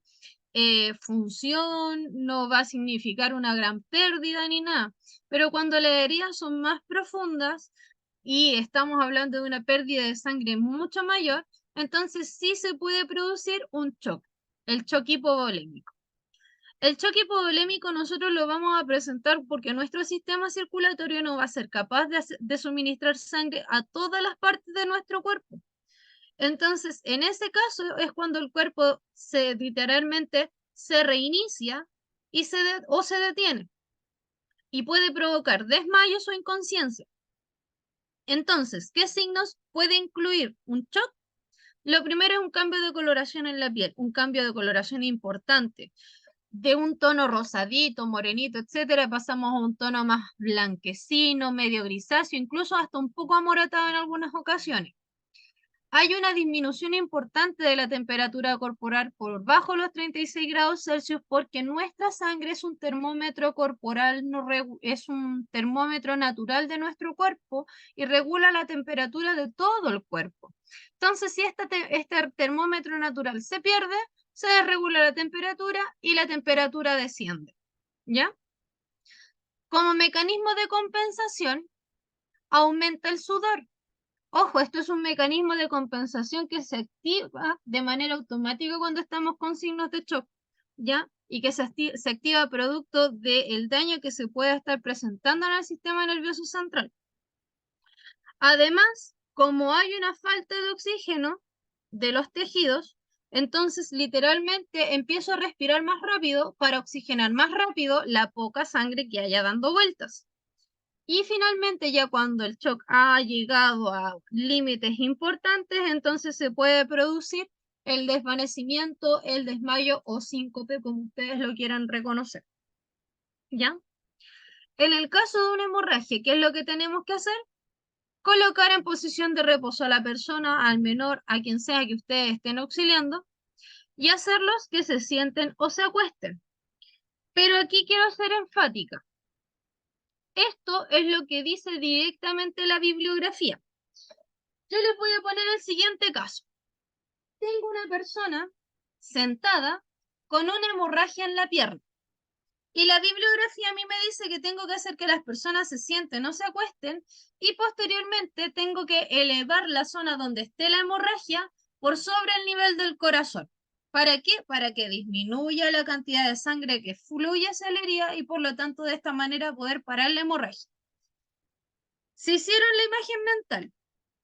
función, no va a significar una gran pérdida ni nada. Pero cuando las heridas son más profundas y estamos hablando de una pérdida de sangre mucho mayor, entonces sí se puede producir un shock, el shock hipovolémico. El shock hipovolémico nosotros lo vamos a presentar porque nuestro sistema circulatorio no va a ser capaz de suministrar sangre a todas las partes de nuestro cuerpo. Entonces, en ese caso es cuando el cuerpo literalmente se reinicia o se detiene y puede provocar desmayos o inconsciencia. Entonces, ¿qué signos puede incluir un shock? Lo primero es un cambio de coloración en la piel, un cambio de coloración importante. De un tono rosadito, morenito, etcétera, pasamos a un tono más blanquecino, medio grisáceo, incluso hasta un poco amoratado en algunas ocasiones. Hay una disminución importante de la temperatura corporal por bajo los 36 grados Celsius porque nuestra sangre es un termómetro corporal, es un termómetro natural de nuestro cuerpo y regula la temperatura de todo el cuerpo. Entonces, si este termómetro natural se pierde, se desregula la temperatura y la temperatura desciende, ¿ya? Como mecanismo de compensación, aumenta el sudor. Ojo, esto es un mecanismo de compensación que se activa de manera automática cuando estamos con signos de shock, ¿ya? Y que se activa producto del daño que se puede estar presentando en el sistema nervioso central. Además, como hay una falta de oxígeno de los tejidos, entonces literalmente empiezo a respirar más rápido para oxigenar más rápido la poca sangre que haya dando vueltas. Y finalmente, ya cuando el shock ha llegado a límites importantes, entonces se puede producir el desvanecimiento, el desmayo o síncope, como ustedes lo quieran reconocer. ¿Ya? En el caso de una hemorragia, ¿qué es lo que tenemos que hacer? Colocar en posición de reposo a la persona, al menor, a quien sea que ustedes estén auxiliando, y hacerlos que se sienten o se acuesten. Pero aquí quiero ser enfática. Esto es lo que dice directamente la bibliografía. Yo les voy a poner el siguiente caso. Tengo una persona sentada con una hemorragia en la pierna. Y la bibliografía a mí me dice que tengo que hacer que las personas se sienten o se acuesten y posteriormente tengo que elevar la zona donde esté la hemorragia por sobre el nivel del corazón. ¿Para qué? Para que disminuya la cantidad de sangre que fluye hacia la herida y por lo tanto de esta manera poder parar la hemorragia. Si hicieron la imagen mental,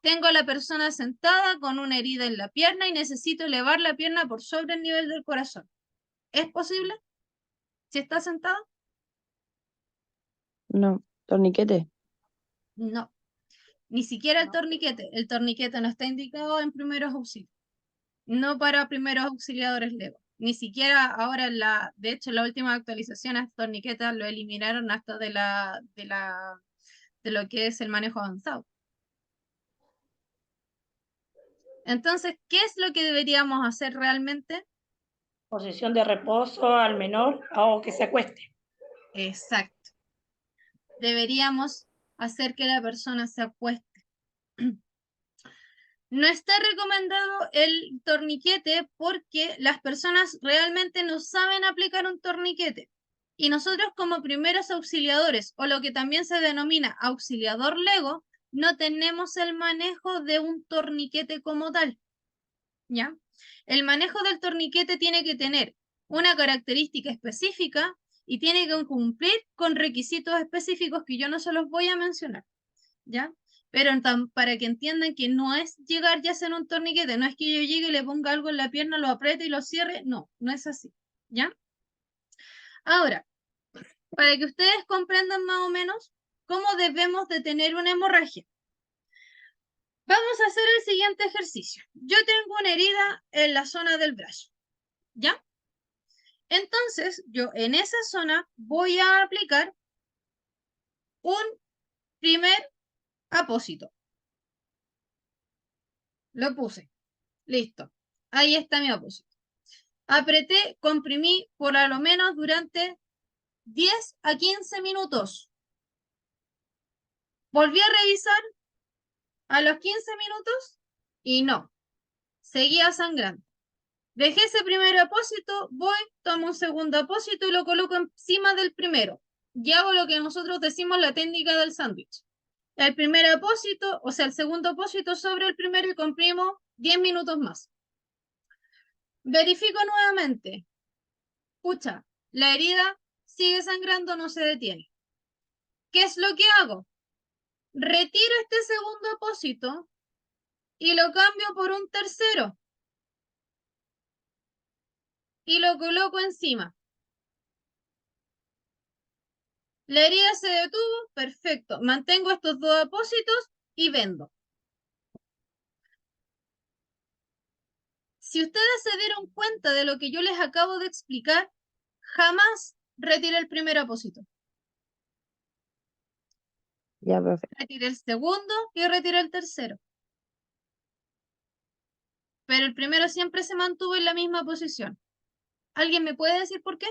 tengo a la persona sentada con una herida en la pierna y necesito elevar la pierna por sobre el nivel del corazón. ¿Es posible? ¿Si está sentada? No, torniquete. No. Ni siquiera el torniquete. El torniquete no está indicado en primeros auxilios. No para primeros auxiliadores legos. Ni siquiera ahora, de hecho, en la última actualización a torniquetas lo eliminaron hasta de lo que es el manejo avanzado. Entonces, ¿qué es lo que deberíamos hacer realmente? Posición de reposo al menor o que se acueste. Exacto. Deberíamos hacer que la persona se acueste. No está recomendado el torniquete porque las personas realmente no saben aplicar un torniquete. Y nosotros como primeros auxiliadores, o lo que también se denomina auxiliador lego, no tenemos el manejo de un torniquete como tal. ¿Ya? El manejo del torniquete tiene que tener una característica específica y tiene que cumplir con requisitos específicos que yo no se los voy a mencionar. ¿ya? Pero para que entiendan que no es llegar y hacer un torniquete, no es que yo llegue y le ponga algo en la pierna, lo apriete y lo cierre, no, no es así, ¿ya? Ahora, para que ustedes comprendan más o menos cómo debemos de tener una hemorragia. Vamos a hacer el siguiente ejercicio. Yo tengo una herida en la zona del brazo, ¿ya? Entonces, yo en esa zona voy a aplicar un primer apósito. Lo puse. Listo. Ahí está mi apósito. Apreté, comprimí por a lo menos durante 10 a 15 minutos. Volví a revisar a los 15 minutos y no. Seguía sangrando. Dejé ese primer apósito, voy, tomo un segundo apósito y lo coloco encima del primero. Y hago lo que nosotros decimos la técnica del sándwich. El primer apósito, o sea, el segundo apósito sobre el primero y comprimo 10 minutos más. Verifico nuevamente. Pucha, la herida sigue sangrando, no se detiene. ¿Qué es lo que hago? Retiro este segundo apósito y lo cambio por un tercero. Y lo coloco encima. La herida se detuvo, perfecto. Mantengo estos dos apósitos y vendo. Si ustedes se dieron cuenta de lo que yo les acabo de explicar, jamás retiré el primer apósito. Ya, profe. Retiré el segundo y retiré el tercero. Pero el primero siempre se mantuvo en la misma posición. ¿Alguien me puede decir por qué?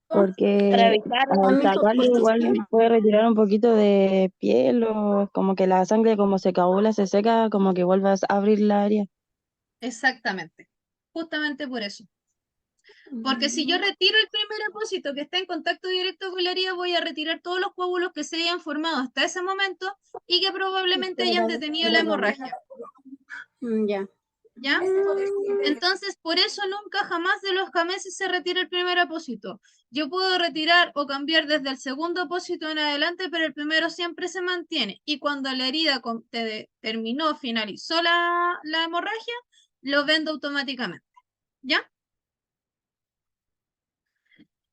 Porque Para al evitar sacarlo igual circunscripción. puede retirar un poquito de piel o como que la sangre como se coagula, se seca, como que vuelvas a abrir la área. Exactamente. Justamente por eso. Porque si yo retiro el primer apósito que está en contacto directo con la herida, voy a retirar todos los coágulos que se hayan formado hasta ese momento y que probablemente hayan detenido la hemorragia. Ya. ¿Ya? Entonces, por eso nunca jamás de los jameses se retira el primer apósito. Yo puedo retirar o cambiar desde el segundo apósito en adelante, pero el primero siempre se mantiene. Y cuando la herida terminó, finalizó la hemorragia, lo vendo automáticamente. ¿Ya?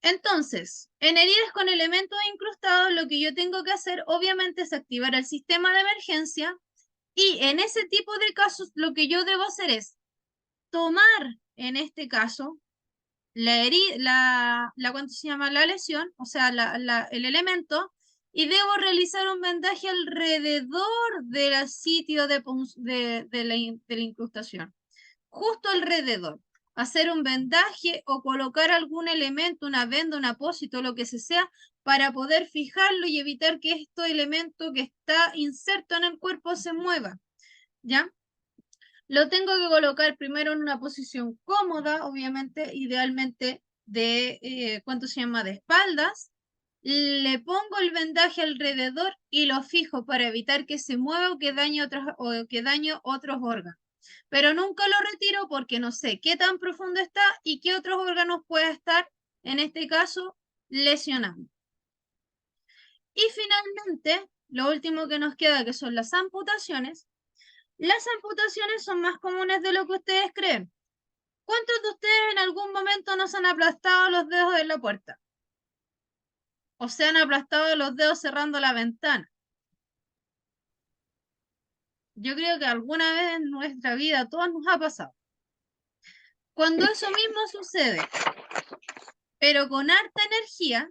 Entonces, en heridas con elementos incrustados, lo que yo tengo que hacer, obviamente, es activar el sistema de emergencia. Y en ese tipo de casos, lo que yo debo hacer es tomar, en este caso, ¿cuánto se llama? La lesión, o sea, el elemento, y debo realizar un vendaje alrededor del sitio de la incrustación, justo alrededor. Hacer un vendaje o colocar algún elemento, una venda, un apósito, lo que sea, para poder fijarlo y evitar que este elemento que está inserto en el cuerpo se mueva, ¿ya? Lo tengo que colocar primero en una posición cómoda, obviamente, idealmente de, ¿cuánto se llama? De espaldas. Le pongo el vendaje alrededor y lo fijo para evitar que se mueva o que dañe otros órganos. Pero nunca lo retiro porque no sé qué tan profundo está y qué otros órganos pueda estar, en este caso, lesionando. Y finalmente, lo último que nos queda, que son las amputaciones. Las amputaciones son más comunes de lo que ustedes creen. ¿Cuántos de ustedes en algún momento nos han aplastado los dedos en la puerta? ¿O se han aplastado los dedos cerrando la ventana? Yo creo que alguna vez en nuestra vida a todos nos ha pasado. Cuando eso mismo sucede, pero con harta energía,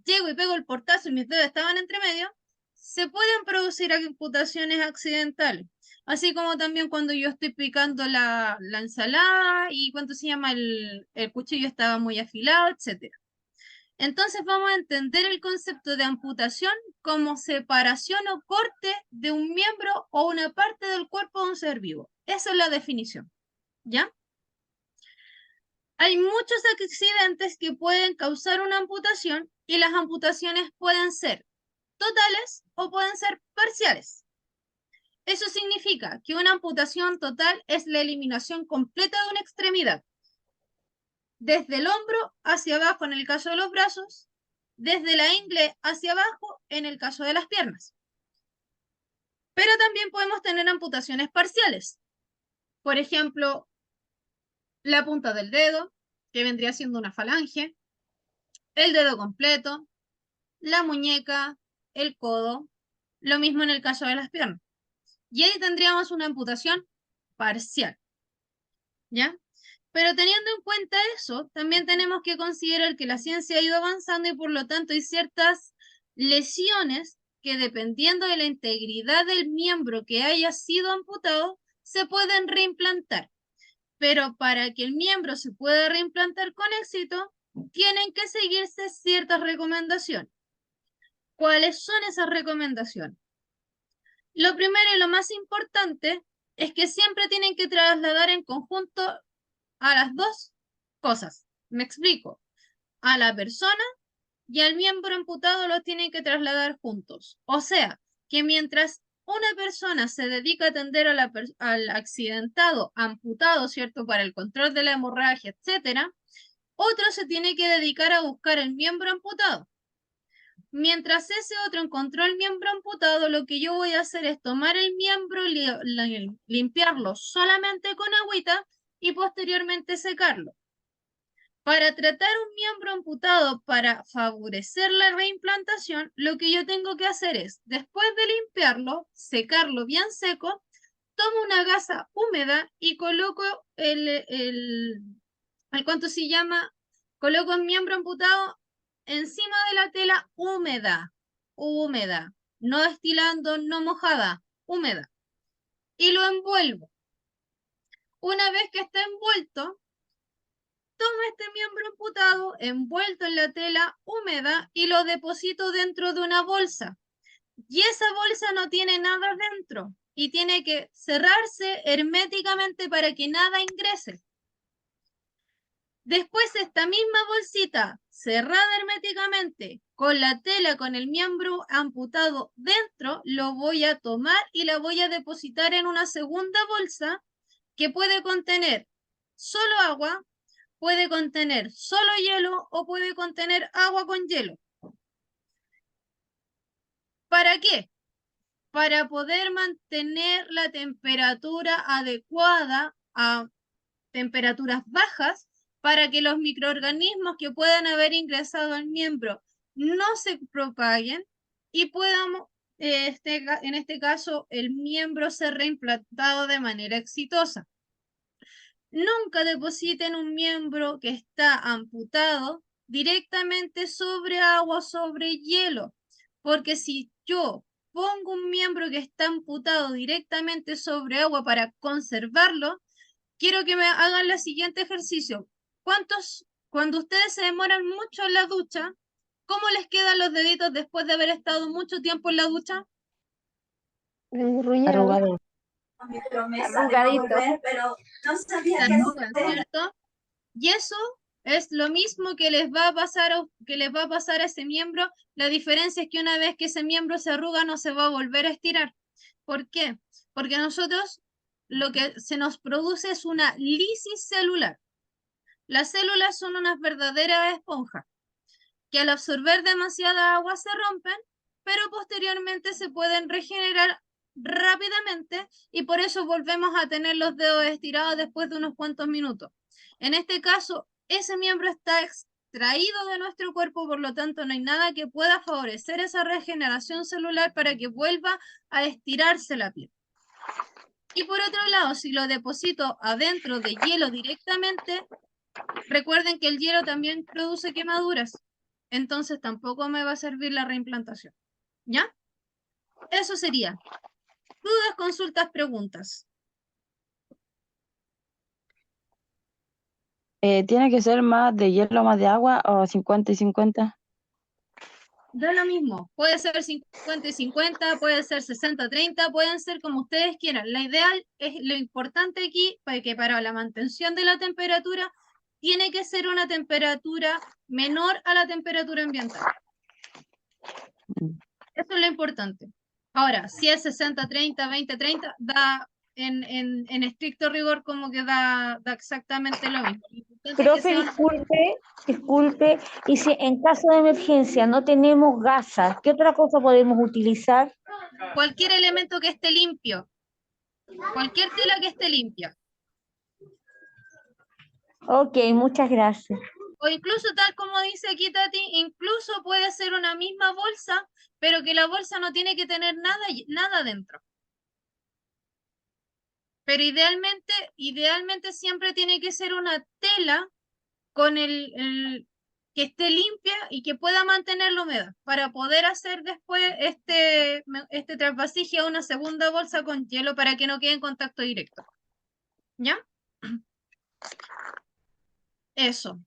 llego y pego el portazo y mis dedos estaban entre medio, se pueden producir amputaciones accidentales. Así como también cuando yo estoy picando la ensalada y cuando se llama el cuchillo estaba muy afilado, etc. Entonces vamos a entender el concepto de amputación como separación o corte de un miembro o una parte del cuerpo de un ser vivo. Esa es la definición, ¿ya? Hay muchos accidentes que pueden causar una amputación y las amputaciones pueden ser totales o pueden ser parciales. Eso significa que una amputación total es la eliminación completa de una extremidad, desde el hombro hacia abajo en el caso de los brazos, desde la ingle hacia abajo en el caso de las piernas. Pero también podemos tener amputaciones parciales. Por ejemplo, la punta del dedo, que vendría siendo una falange, el dedo completo, la muñeca, el codo, lo mismo en el caso de las piernas. Y ahí tendríamos una amputación parcial, ¿ya? Pero teniendo en cuenta eso, también tenemos que considerar que la ciencia ha ido avanzando y por lo tanto hay ciertas lesiones que dependiendo de la integridad del miembro que haya sido amputado, se pueden reimplantar. Pero para que el miembro se pueda reimplantar con éxito, tienen que seguirse ciertas recomendaciones. ¿Cuáles son esas recomendaciones? Lo primero y lo más importante es que siempre tienen que trasladar en conjunto a las dos cosas. Me explico. A la persona y al miembro amputado los tienen que trasladar juntos. O sea, que mientras una persona se dedica a atender al accidentado amputado, ¿cierto? Para el control de la hemorragia, etcétera, otro se tiene que dedicar a buscar el miembro amputado. Mientras ese otro encontró el miembro amputado, lo que yo voy a hacer es tomar el miembro, limpiarlo solamente con agüita y posteriormente secarlo. Para tratar un miembro amputado para favorecer la reimplantación, lo que yo tengo que hacer es, después de limpiarlo, secarlo bien seco, tomo una gasa húmeda y coloco ¿cuánto se llama? Coloco el miembro amputado encima de la tela húmeda, no estilando, no mojada, húmeda. Y lo envuelvo. Una vez que está envuelto, tomo este miembro amputado envuelto en la tela húmeda y lo deposito dentro de una bolsa. Y esa bolsa no tiene nada dentro y tiene que cerrarse herméticamente para que nada ingrese. Después esta misma bolsita cerrada herméticamente con la tela con el miembro amputado dentro, lo voy a tomar y la voy a depositar en una segunda bolsa que puede contener solo agua, puede contener solo hielo o puede contener agua con hielo. ¿Para qué? Para poder mantener la temperatura adecuada a temperaturas bajas para que los microorganismos que puedan haber ingresado al miembro no se propaguen y podamos, en este caso, el miembro ser reimplantado de manera exitosa. Nunca depositen un miembro que está amputado directamente sobre agua o sobre hielo, porque si yo pongo un miembro que está amputado directamente sobre agua para conservarlo, quiero que me hagan el siguiente ejercicio. Cuando ustedes se demoran mucho en la ducha, cómo les quedan los deditos después de haber estado mucho tiempo en la ducha? Arrugado. Mi promesa de no volver, pero no sabía qué hacer. ¿Cierto? Y eso es lo mismo que les va a pasar a ese miembro. La diferencia es que una vez que ese miembro se arruga no se va a volver a estirar. ¿Por qué? Porque nosotros lo que se nos produce es una lisis celular. Las células son unas verdaderas esponjas que al absorber demasiada agua se rompen, pero posteriormente se pueden regenerar rápidamente y por eso volvemos a tener los dedos estirados después de unos cuantos minutos. En este caso, ese miembro está extraído de nuestro cuerpo, por lo tanto no hay nada que pueda favorecer esa regeneración celular para que vuelva a estirarse la piel. Y por otro lado, si lo deposito adentro de hielo directamente, recuerden que el hielo también produce quemaduras, entonces tampoco me va a servir la reimplantación. ¿Ya? Eso sería. Dudas, consultas, preguntas. ¿Tiene que ser más de hielo, más de agua o 50 y 50? Da lo mismo. Puede ser 50 y 50, puede ser 60-30, pueden ser como ustedes quieran. La ideal es lo importante aquí, que para la mantención de la temperatura tiene que ser una temperatura menor a la temperatura ambiental. Eso es lo importante. Ahora, si es 60-30, 20-30, da en estricto rigor como que da exactamente lo mismo. Lo Entonces, que Profe, sea una- disculpe, y si en caso de emergencia no tenemos gasas, ¿qué otra cosa podemos utilizar? cualquier elemento que esté limpio, cualquier tela que esté limpia. Ok, muchas gracias. O incluso tal como dice aquí Tati, incluso puede ser una misma bolsa, pero que la bolsa no tiene que tener nada dentro. Pero idealmente siempre tiene que ser una tela con que esté limpia y que pueda mantener la humedad para poder hacer después este trasvasije a una segunda bolsa con hielo para que no quede en contacto directo. ¿Ya? Eso.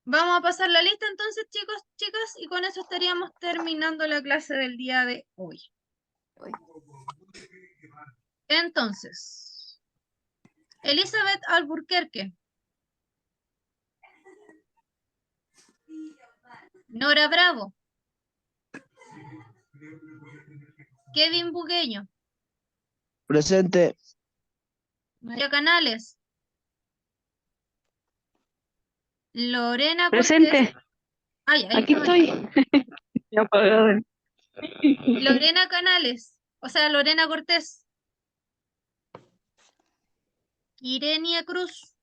Vamos a pasar la lista entonces, chicos, chicas, y con eso estaríamos terminando la clase del día de hoy. Entonces, Elizabeth Alburquerque. Nora Bravo. Kevin Bugueño. Presente. María Canales. Lorena Presente. Cortés. Ay, ahí Aquí está. estoy. Ya puedo ver. Lorena Canales. O sea, Lorena Cortés. Irenia Cruz.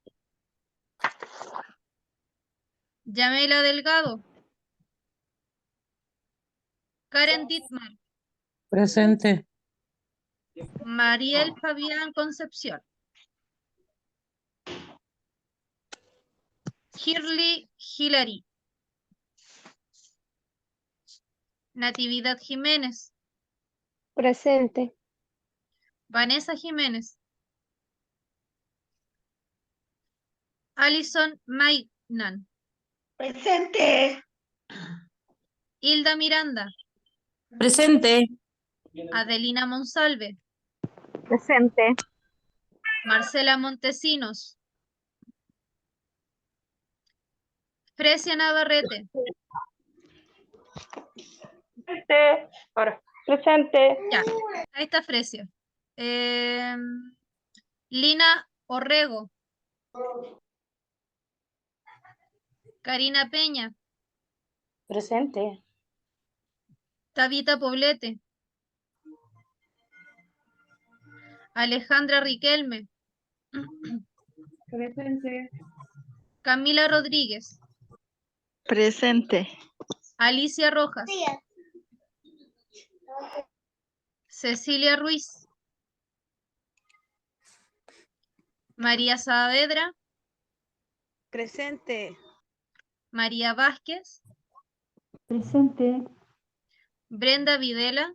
Yamela Delgado. Karen Dittmar. Presente. Mariel Fabián Concepción. Shirley Hilary. Natividad Jiménez. Presente. Vanessa Jiménez. Alison Maignan. Presente. Hilda Miranda. Presente. Adelina Monsalve. Presente. Marcela Montesinos. Fresia Navarrete. Ahora. Presente. Ya, ahí está Fresia. Lina Orrego. Karina Peña. Presente. Tabita Poblete. Alejandra Riquelme. Presente. Camila Rodríguez. Presente. Alicia Rojas. Cecilia Ruiz. María Saavedra. Presente. María Vázquez. Presente. Brenda Videla.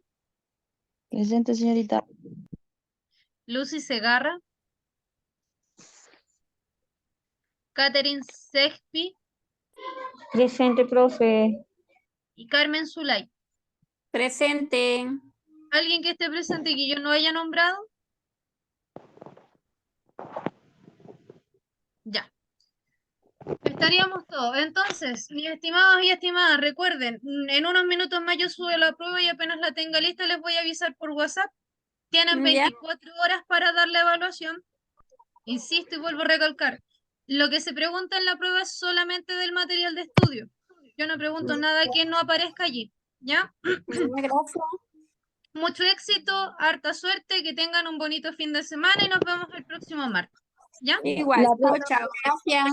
Presente, señorita. Lucy Segarra. Catherine Sexpi Presente, profe. y Carmen Zulay. Presente. ¿Alguien que esté presente y que yo no haya nombrado? Ya. Estaríamos todos. Entonces, mis estimados y estimadas, recuerden, en unos minutos más yo subo la prueba y apenas la tenga lista les voy a avisar por WhatsApp. Tienen Ya. 24 horas para dar la evaluación. Insisto y vuelvo a recalcar. Lo que se pregunta en la prueba es solamente del material de estudio. Yo no pregunto nada que no aparezca allí. ¿Ya? Gracias. Mucho éxito, harta suerte, que tengan un bonito fin de semana y nos vemos el próximo martes. ¿Ya? Igual. Chao, chao. Gracias.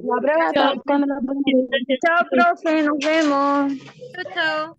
La prueba Chao, profe, nos vemos. Chao, chao.